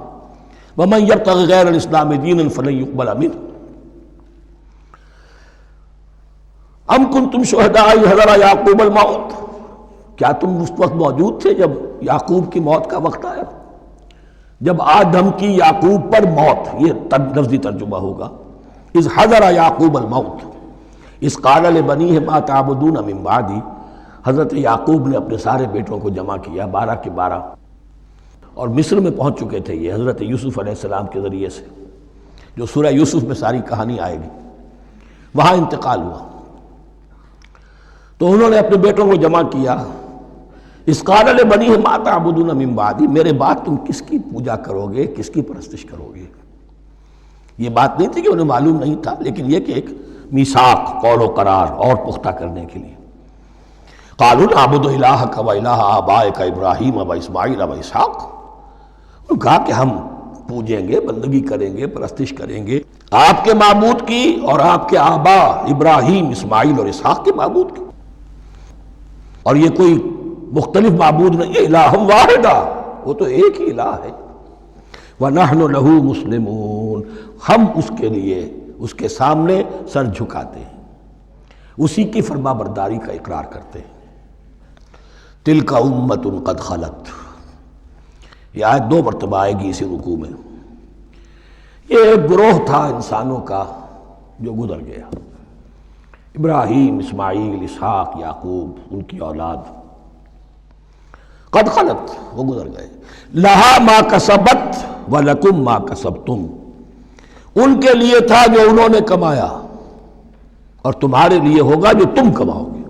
ومن یبتغ غیر الاسلام دینا فلن یقبل منہ۔ ام کنتم شہداء اذ حضر یعقوب الموت، کیا تم اس وقت موجود تھے جب یعقوب کی موت کا وقت آیا؟ جب آدم کی یعقوب پر موت، یہ لفظی ترجمہ ہوگا، اذ حضر یعقوب الموت اذ قال لبنیہ ما تعبدون من بعدی، حضرت یعقوب نے اپنے سارے بیٹوں کو جمع کیا، 12 کے 12، اور مصر میں پہنچ چکے تھے یہ حضرت یوسف علیہ السلام کے ذریعے سے، جو سورہ یوسف میں ساری کہانی آئے گی، وہاں انتقال ہوا۔ تو انہوں نے اپنے بیٹوں کو جمع کیا، اذ قال لبنیہ ما تعبدون من بعدی، میرے بعد تم کس کی پوجا کرو گے، کس کی پرستش کرو گے؟ یہ بات نہیں تھی کہ انہیں معلوم نہیں تھا، لیکن یہ کہ ایک میثاق، قول و قرار اور پختہ کرنے کے لیے۔ قالوا نعبد الہک و الہ آبائک ابراہیم و اسماعیل و اسحاق، انہوں نے کہا کہ ہم پوجیں گے، بندگی کریں گے، پرستش کریں گے آپ کے معبود کی اور آپ کے آبا ابراہیم، اسماعیل اور اسحاق کے معبود کی، اور یہ کوئی مختلف معبود نہیں ہے، الہ واحدہ، وہ تو ایک ہی الہ ہے۔ وَنَحْنُ لَهُ مُسْلِمُونَ، ہم اس کے لیے، اس کے سامنے سر جھکاتے ہیں، اسی کی فرما برداری کا اقرار کرتے ہیں۔ تِلْكَ أُمَّةٌ قَدْ خَلَتْ، یہ آیت 2 مرتبہ آئے گی اسی رکوع میں۔ یہ ایک گروہ تھا انسانوں کا جو گزر گیا، ابراہیم، اسماعیل، اسحاق، یعقوب، ان کی اولاد، قد خلت، وہ گزر گئے۔ لہا ما کسبت ولکم ما کسبتم، ان کے لیے تھا جو انہوں نے کمایا اور تمہارے لیے ہوگا جو تم کماؤ گے۔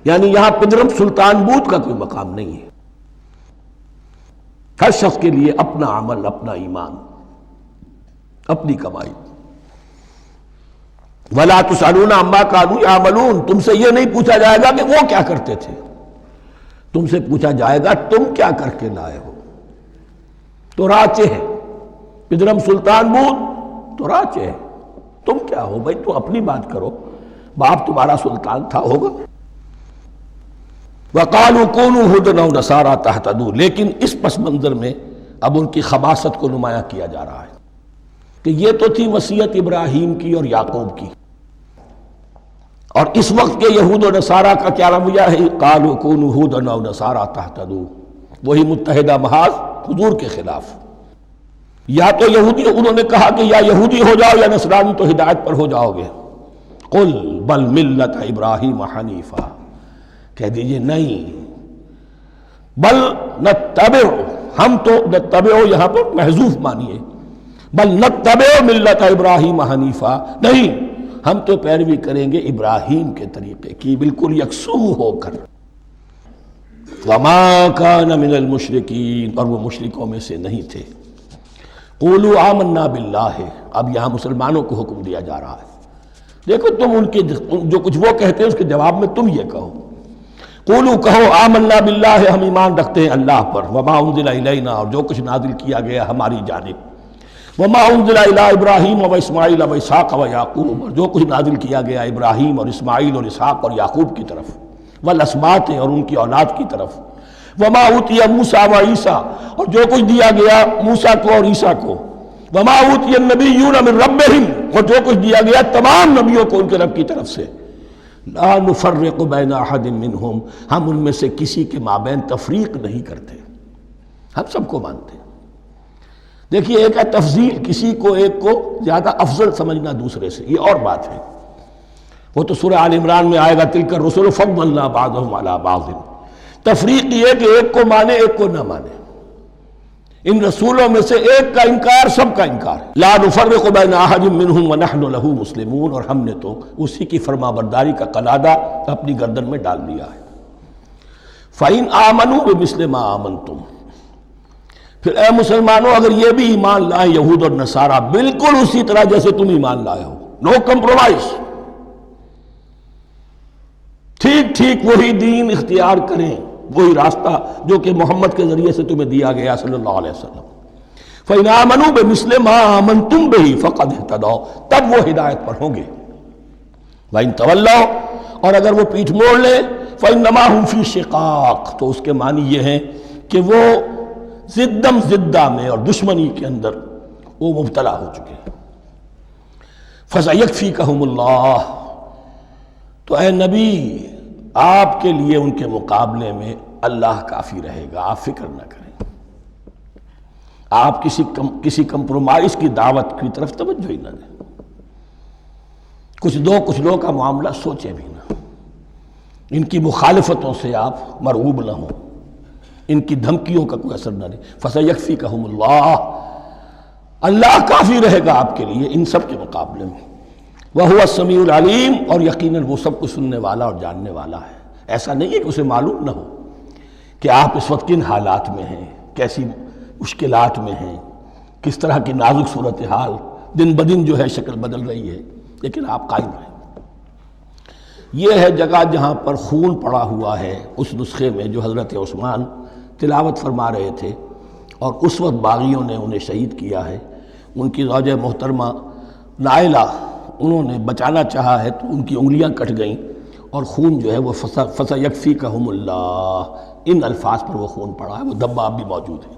یعنی یہاں پدرم سلطان بود کا کوئی مقام نہیں ہے، ہر شخص کے لیے اپنا عمل، اپنا ایمان، اپنی کمائی۔ وَلَا تُسْأَلُونَ عَمَّا كَانُوا يَعْمَلُونَ، تم سے یہ نہیں پوچھا جائے گا کہ وہ کیا کرتے تھے، تم سے پوچھا جائے گا تم کیا کر کے لائے ہو۔ تو راچے ہے، پدرم سلطان بود تو راچے ہے، تم کیا ہو بھائی، تو اپنی بات کرو، باپ تمہارا سلطان تھا، ہوگا۔ وَقَالُوا كُونُوا هُودًا أَوْ نَصَارَىٰ تَهْتَدُوا، لیکن اس پس منظر میں اب ان کی خباثت کو نمایاں کیا جا رہا ہے کہ یہ تو تھی وصیت ابراہیم کی اور یعقوب کی، اور اس وقت کے یہود و نصارہ کا کیا رویہ ہے؟ قالوا كونوا هودا او نصارى تهتدوا، وہی متحدہ محاذ حضور کے خلاف۔ یا تو یہودی، انہوں نے کہا کہ یا یہودی ہو جاؤ یا نصرانی تو ہدایت پر ہو جاؤ گے۔ قل بل ملت ابراہیم حنیفا، کہہ دیجئے نہیں، بل نتبع، ہم تو نتبع یہاں پر محذوف مانیے، بل نتبع ملت ابراہیم حنیفا، نہیں، ہم تو پیروی کریں گے ابراہیم کے طریقے کی، بالکل یکسو ہو کر۔ وما کان من المشرکین، اور وہ مشرکوں میں سے نہیں تھے۔ قولوا آمنا باللہ، اب یہاں مسلمانوں کو حکم دیا جا رہا ہے، دیکھو تم ان کے جو کچھ وہ کہتے ہیں اس کے جواب میں تم یہ کہو، قولوا کہو آمنا باللہ، ہم ایمان رکھتے ہیں اللہ پر، وما انزل الینا، اور جو کچھ نازل کیا گیا ہماری جانب، وما انزل الی ابراہیم و اسماعیل و اسحاق و یعقوب، اور جو کچھ نازل کیا گیا ابراہیم اور اسماعیل اور اسحاق اور یعقوب کی طرف، والاسباط، اور ان کی اولاد کی طرف، وما اوتی موسیٰ و عیسیٰ، اور جو کچھ دیا گیا موسیٰ کو اور عیسیٰ کو، وما اوتی النبیون من ربہم، اور جو کچھ دیا گیا تمام نبیوں کو ان کے رب کی طرف سے، لا نفرق بین احد منہم، ہم ان میں سے کسی کے مابین تفریق نہیں کرتے، ہم سب کو مانتے ہیں۔ دیکھیے ایک ہے تفضیل، کسی کو ایک کو زیادہ افضل سمجھنا دوسرے سے، یہ اور بات ہے، وہ تو سورہ آل عمران میں آئے گا تلک الرسل فضلنا بعضهم علی بعض۔ تفریق یہ کہ ایک کو مانے ایک کو نہ مانے، ان رسولوں میں سے ایک کا انکار سب کا انکار ہے۔ لا نفرق بین احد منہم ونحن له مسلمون، اور ہم نے تو اسی کی فرما برداری کا قلادہ اپنی گردن میں ڈال دیا ہے۔ فَإِنْ آمَنُوا بِمِثْلِ مَا آمَنْتُمْ، پھر اے مسلمانوں اگر یہ بھی ایمان لائیں یہود اور نصارہ بالکل اسی طرح جیسے تم ایمان لائے ہو، نو کمپرومائز، ٹھیک ٹھیک وہی دین اختیار کریں، وہی راستہ جو کہ محمد کے ذریعے سے تمہیں دیا گیا صلی اللہ علیہ وسلم۔ فَإِنْ آمَنُوا بِمِثْلِ مَا آمَنْتُمْ بِهِ فَقَدْ اهْتَدَوْا، تب وہ ہدایت پر ہوں گے۔ وَإِنْ تَوَلَّوْا، اور اگر وہ پیٹھ موڑ لیں، فَإِنَّمَا هُمْ فِي شِقَاقٍ، تو اس کے معنی یہ ہیں کہ وہ زدم زدہ میں اور دشمنی کے اندر وہ مبتلا ہو چکے ہیں۔ فَسَيَكْفِيكَهُمُ اللَّهُ، تو اے نبی آپ کے لیے ان کے مقابلے میں اللہ کافی رہے گا، آپ فکر نہ کریں، آپ کسی کمپرومائز کی دعوت کی طرف توجہ ہی نہ دیں، کچھ دو کا معاملہ سوچیں بھی نہ، ان کی مخالفتوں سے آپ مرعوب نہ ہوں، ان کی دھمکیوں کا کوئی اثر نہ لیں۔ فَسَيَكْفِيكَهُمُ اللَّهُ، اللہ کافی رہے گا آپ کے لیے ان سب کے مقابلے میں۔ وَهُوَ السَّمِيعُ الْعَلِيمُ، اور یقیناً وہ سب کچھ سننے والا اور جاننے والا ہے۔ ایسا نہیں ہے کہ اسے معلوم نہ ہو کہ آپ اس وقت کن حالات میں ہیں، کیسی مشکلات میں ہیں، کس طرح کی نازک صورتحال دن بدن جو ہے شکل بدل رہی ہے، لیکن آپ قائم رہیں۔ یہ ہے جگہ جہاں پر خون پڑا ہوا ہے، اس نسخے میں جو حضرت عثمان تلاوت فرما رہے تھے، اور اس وقت باغیوں نے انہیں شہید کیا ہے۔ ان کی زوجہ محترمہ نائلہ، انہوں نے بچانا چاہا ہے تو ان کی انگلیاں کٹ گئیں، اور خون جو ہے وہ فَسَيَكْفِيكَهُمُ اللَّهُ، ان الفاظ پر وہ خون پڑا ہے، وہ دھبا اب بھی موجود ہے۔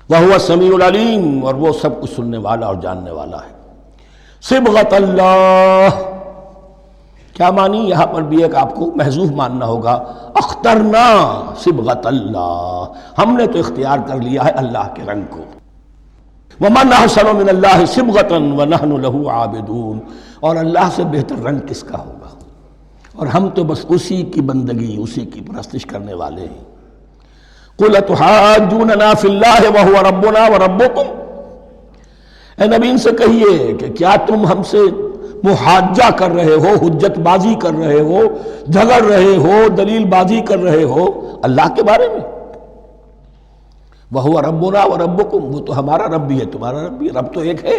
وَهُوَ السَّمِيعُ الْعَلِيمُ، اور وہ سب کچھ سننے والا اور جاننے والا ہے۔ صبغۃ اللہ، کیا معنی یہاں پر بھی ایک آپ کو محذوف ماننا ہوگا، اخترنا صبغۃ اللہ، ہم نے تو اختیار کر لیا ہے اللہ کے رنگ کو۔ وَمَنْ أَحْسَنُ مِنَ اللَّهِ صِبْغَةً وَنَحْنُ لَهُ عَابِدُونَ، اور اللہ سے بہتر رنگ کس کا ہوگا، اور ہم تو بس اسی کی بندگی، اسی کی پرستش کرنے والے ہیں۔ قُلْ أَتُحَاجُّونَنَا فِي اللَّهِ وَهُوَ رَبُّنَا وَرَبُّكُمْ، اے نبی ان سے کہیے کہ کیا تم ہم سے محاجہ کر رہے ہو، حجت بازی کر رہے ہو، جھگڑ رہے ہو، دلیل بازی کر رہے ہو اللہ کے بارے میں؟ وَهُوَ رَبُّنَا وَرَبُّكُمْ، وہ تو ہمارا رب بھی ہے تمہارا رب بھی ہے، رب تو ایک ہے،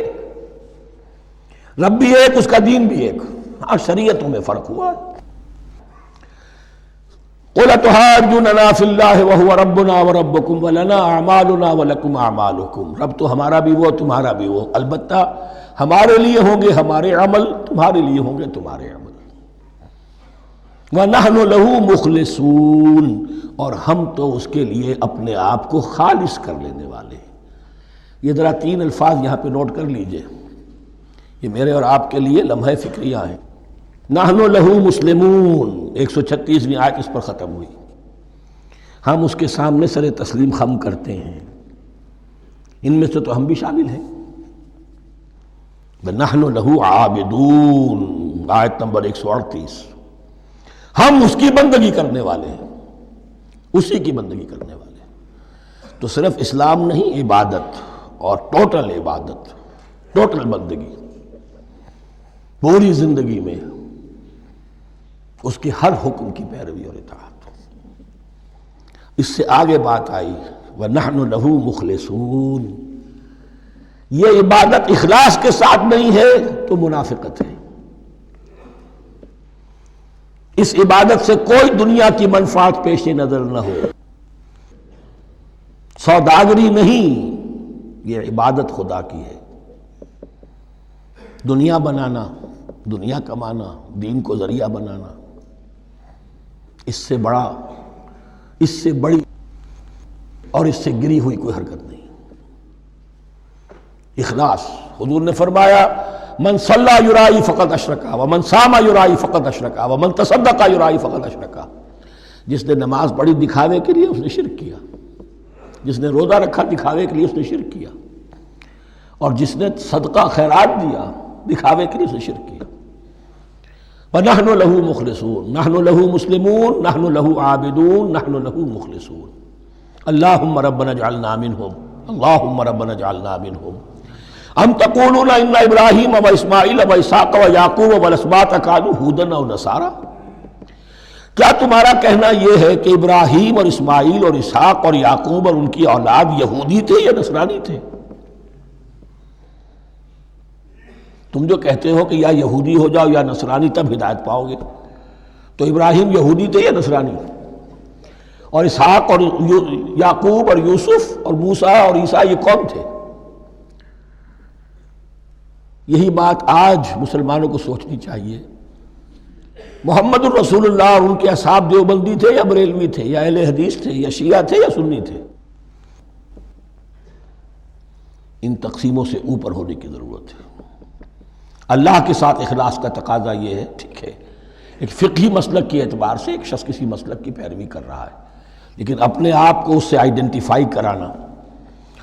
رب بھی ایک، اس کا دین بھی ایک، ہاں شریعتوں میں فرق ہوا ہے۔ قُلْ أَتُحَاجُّونَنَا فِي اللَّهِ وَهُوَ رَبُّنَا وَرَبُّكُمْ وَلَنَا أَعْمَالُنَا وَلَكُمْ أَعْمَالُكُمْ، رب تو ہمارا بھی وہ تمہارا بھی وہ، البتہ ہمارے لیے ہوں گے ہمارے عمل، تمہارے لیے ہوں گے تمہارے عمل۔ وَنَحْنُ لَهُ مُخْلِصُونَ، اور ہم تو اس کے لیے اپنے آپ کو خالص کر لینے والے ہیں۔ یہ ذرا 3 الفاظ یہاں پہ نوٹ کر لیجئے، یہ میرے اور آپ کے لیے لمحہ فکریہ ہیں۔ نحن لہو مسلمون، 136ویں آیت اس پر ختم ہوئی، ہم اس کے سامنے سر تسلیم خم کرتے ہیں، ان میں سے تو ہم بھی شامل ہیں۔ نحن لہو عابدون، آیت نمبر 138، ہم اس کی بندگی کرنے والے ہیں، اسی کی بندگی کرنے والے ہیں۔ تو صرف اسلام نہیں، عبادت اور ٹوٹل عبادت، ٹوٹل بندگی، پوری زندگی میں اس کے ہر حکم کی پیروی اور اطاعت۔ اس سے آگے بات آئی وَنَحْنُ لَهُ مُخْلِصُونَ، یہ عبادت اخلاص کے ساتھ نہیں ہے تو منافقت ہے۔ اس عبادت سے کوئی دنیا کی منفعت پیش نظر نہ ہو، سوداگری نہیں، یہ عبادت خدا کی ہے۔ دنیا بنانا، دنیا کمانا، دین کو ذریعہ بنانا، اس سے بڑا، اس سے بڑی اور اس سے گری ہوئی کوئی حرکت نہیں۔ اخلاص. حضور نے فرمایا من صلی یرائی فقط اشرکا ومن صام یرائی فقط اشرکا ومن تصدق یرائی فقط اشرکا. جس نے نماز پڑھی دکھاوے کے لیے اس نے شرک کیا، جس نے روزہ رکھا دکھاوے کے لیے اس نے شرک کیا، اور جس نے صدقہ خیرات دیا دکھاوے کے لیے اس نے شرک کیا. وَنَحْنُ لَهُ مُخْلِصُونَ نَحْنُ لَهُ مُسْلِمُونَ نَحْنُ لَهُ عَابِدُونَ نَحْنُ لَهُ مُخْلِصُونَ. اللهم ربنا اجعلنا منهم اللهم ربنا اجعلنا منهم. ام تقولون ان ابراہیم واسماعیل واسحاق ویعقوب والاسباط كانوا هودا او نصارا. کیا تمہارا کہنا یہ ہے کہ ابراہیم اور اسماعیل اور اسحاق اور یعقوب اور ان کی اولاد یہودی تھے یا نصرانی تھے؟ تم جو کہتے ہو کہ یا یہودی ہو جاؤ یا نصرانی تب ہدایت پاؤ گے، تو ابراہیم یہودی تھے یا نصرانی؟ اور اسحاق اور یعقوب اور یوسف اور موسیٰ اور عیسیٰ یہ کون تھے؟ یہی بات آج مسلمانوں کو سوچنی چاہیے. محمد الرسول اللہ اور ان کے اصحاب دیوبندی تھے یا بریلوی تھے یا اہل حدیث تھے یا شیعہ تھے یا سنی تھے؟ ان تقسیموں سے اوپر ہونے کی ضرورت ہے. اللہ کے ساتھ اخلاص کا تقاضا یہ ہے، ٹھیک ہے ایک فقہی مسلک کے اعتبار سے ایک شخص کسی مسلک کی پیروی کر رہا ہے، لیکن اپنے آپ کو اس سے آئیڈینٹیفائی کرانا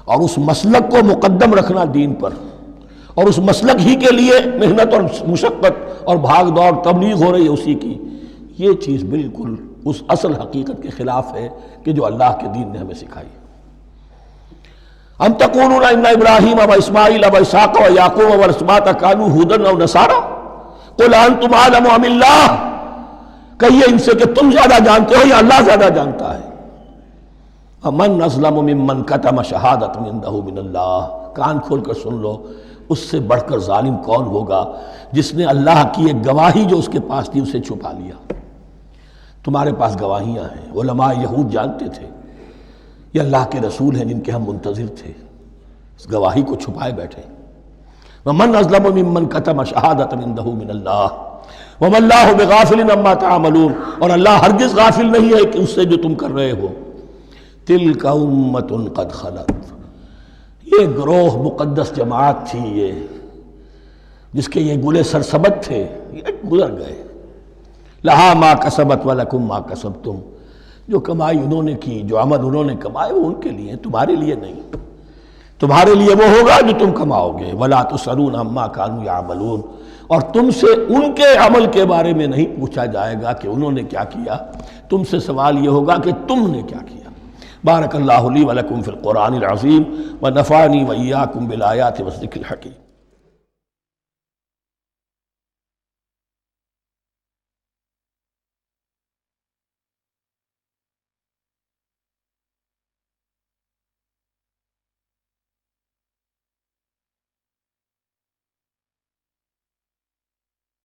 اور اس مسلک کو مقدم رکھنا دین پر، اور اس مسلک ہی کے لیے محنت اور مشقت اور بھاگ دوڑ تبلیغ ہو رہی ہے اسی کی، یہ چیز بالکل اس اصل حقیقت کے خلاف ہے کہ جو اللہ کے دین نے ہمیں سکھائی. ام تقولون ان ابراہیم و اسماعیل و اسحاق و یعقوب والاسباط كانوا هودا او نصارا قل انتم اعلم ام اللہ. کہیے ان سے کہ تم زیادہ جانتے ہو یا اللہ زیادہ جانتا ہے. ومن اظلم ممن كتم شہادۃ عنده من اللہ. کان کھول کر سن لو، اس سے بڑھ کر ظالم کون ہوگا جس نے اللہ کی ایک گواہی جو اس کے پاس تھی اسے چھپا لیا. تمہارے پاس گواہیاں ہیں، علماء یہود جانتے تھے یہ اللہ کے رسول ہیں جن کے ہم منتظر تھے، اس گواہی کو چھپائے بیٹھے. ومن اظلم ممن كتم شہادۃ عنده من اللہ وما اللہ بغافل عما تعملون. اور اللہ ہرگز غافل نہیں ہے کہ اس سے جو تم کر رہے ہو. تلک امۃ قد خلت. یہ گروہ مقدس جماعت تھی یہ جس کے یہ گلے سرسبد تھے، یہ گزر گئے. لہا ما کسبت ولکم ما کسبتم. جو کمائی انہوں نے کی، جو عمل انہوں نے کمائے وہ ان کے لیے، تمہارے لیے نہیں. تمہارے لیے وہ ہوگا جو تم کماؤ گے. ولا تسألون عما كانوا يعملون. اور تم سے ان کے عمل کے بارے میں نہیں پوچھا جائے گا کہ انہوں نے کیا کیا، تم سے سوال یہ ہوگا کہ تم نے کیا کیا. بارک اللہ لی ولکم فی القرآن العظیم ونفعنی وإیاکم بالآیات والذکر الحکیم.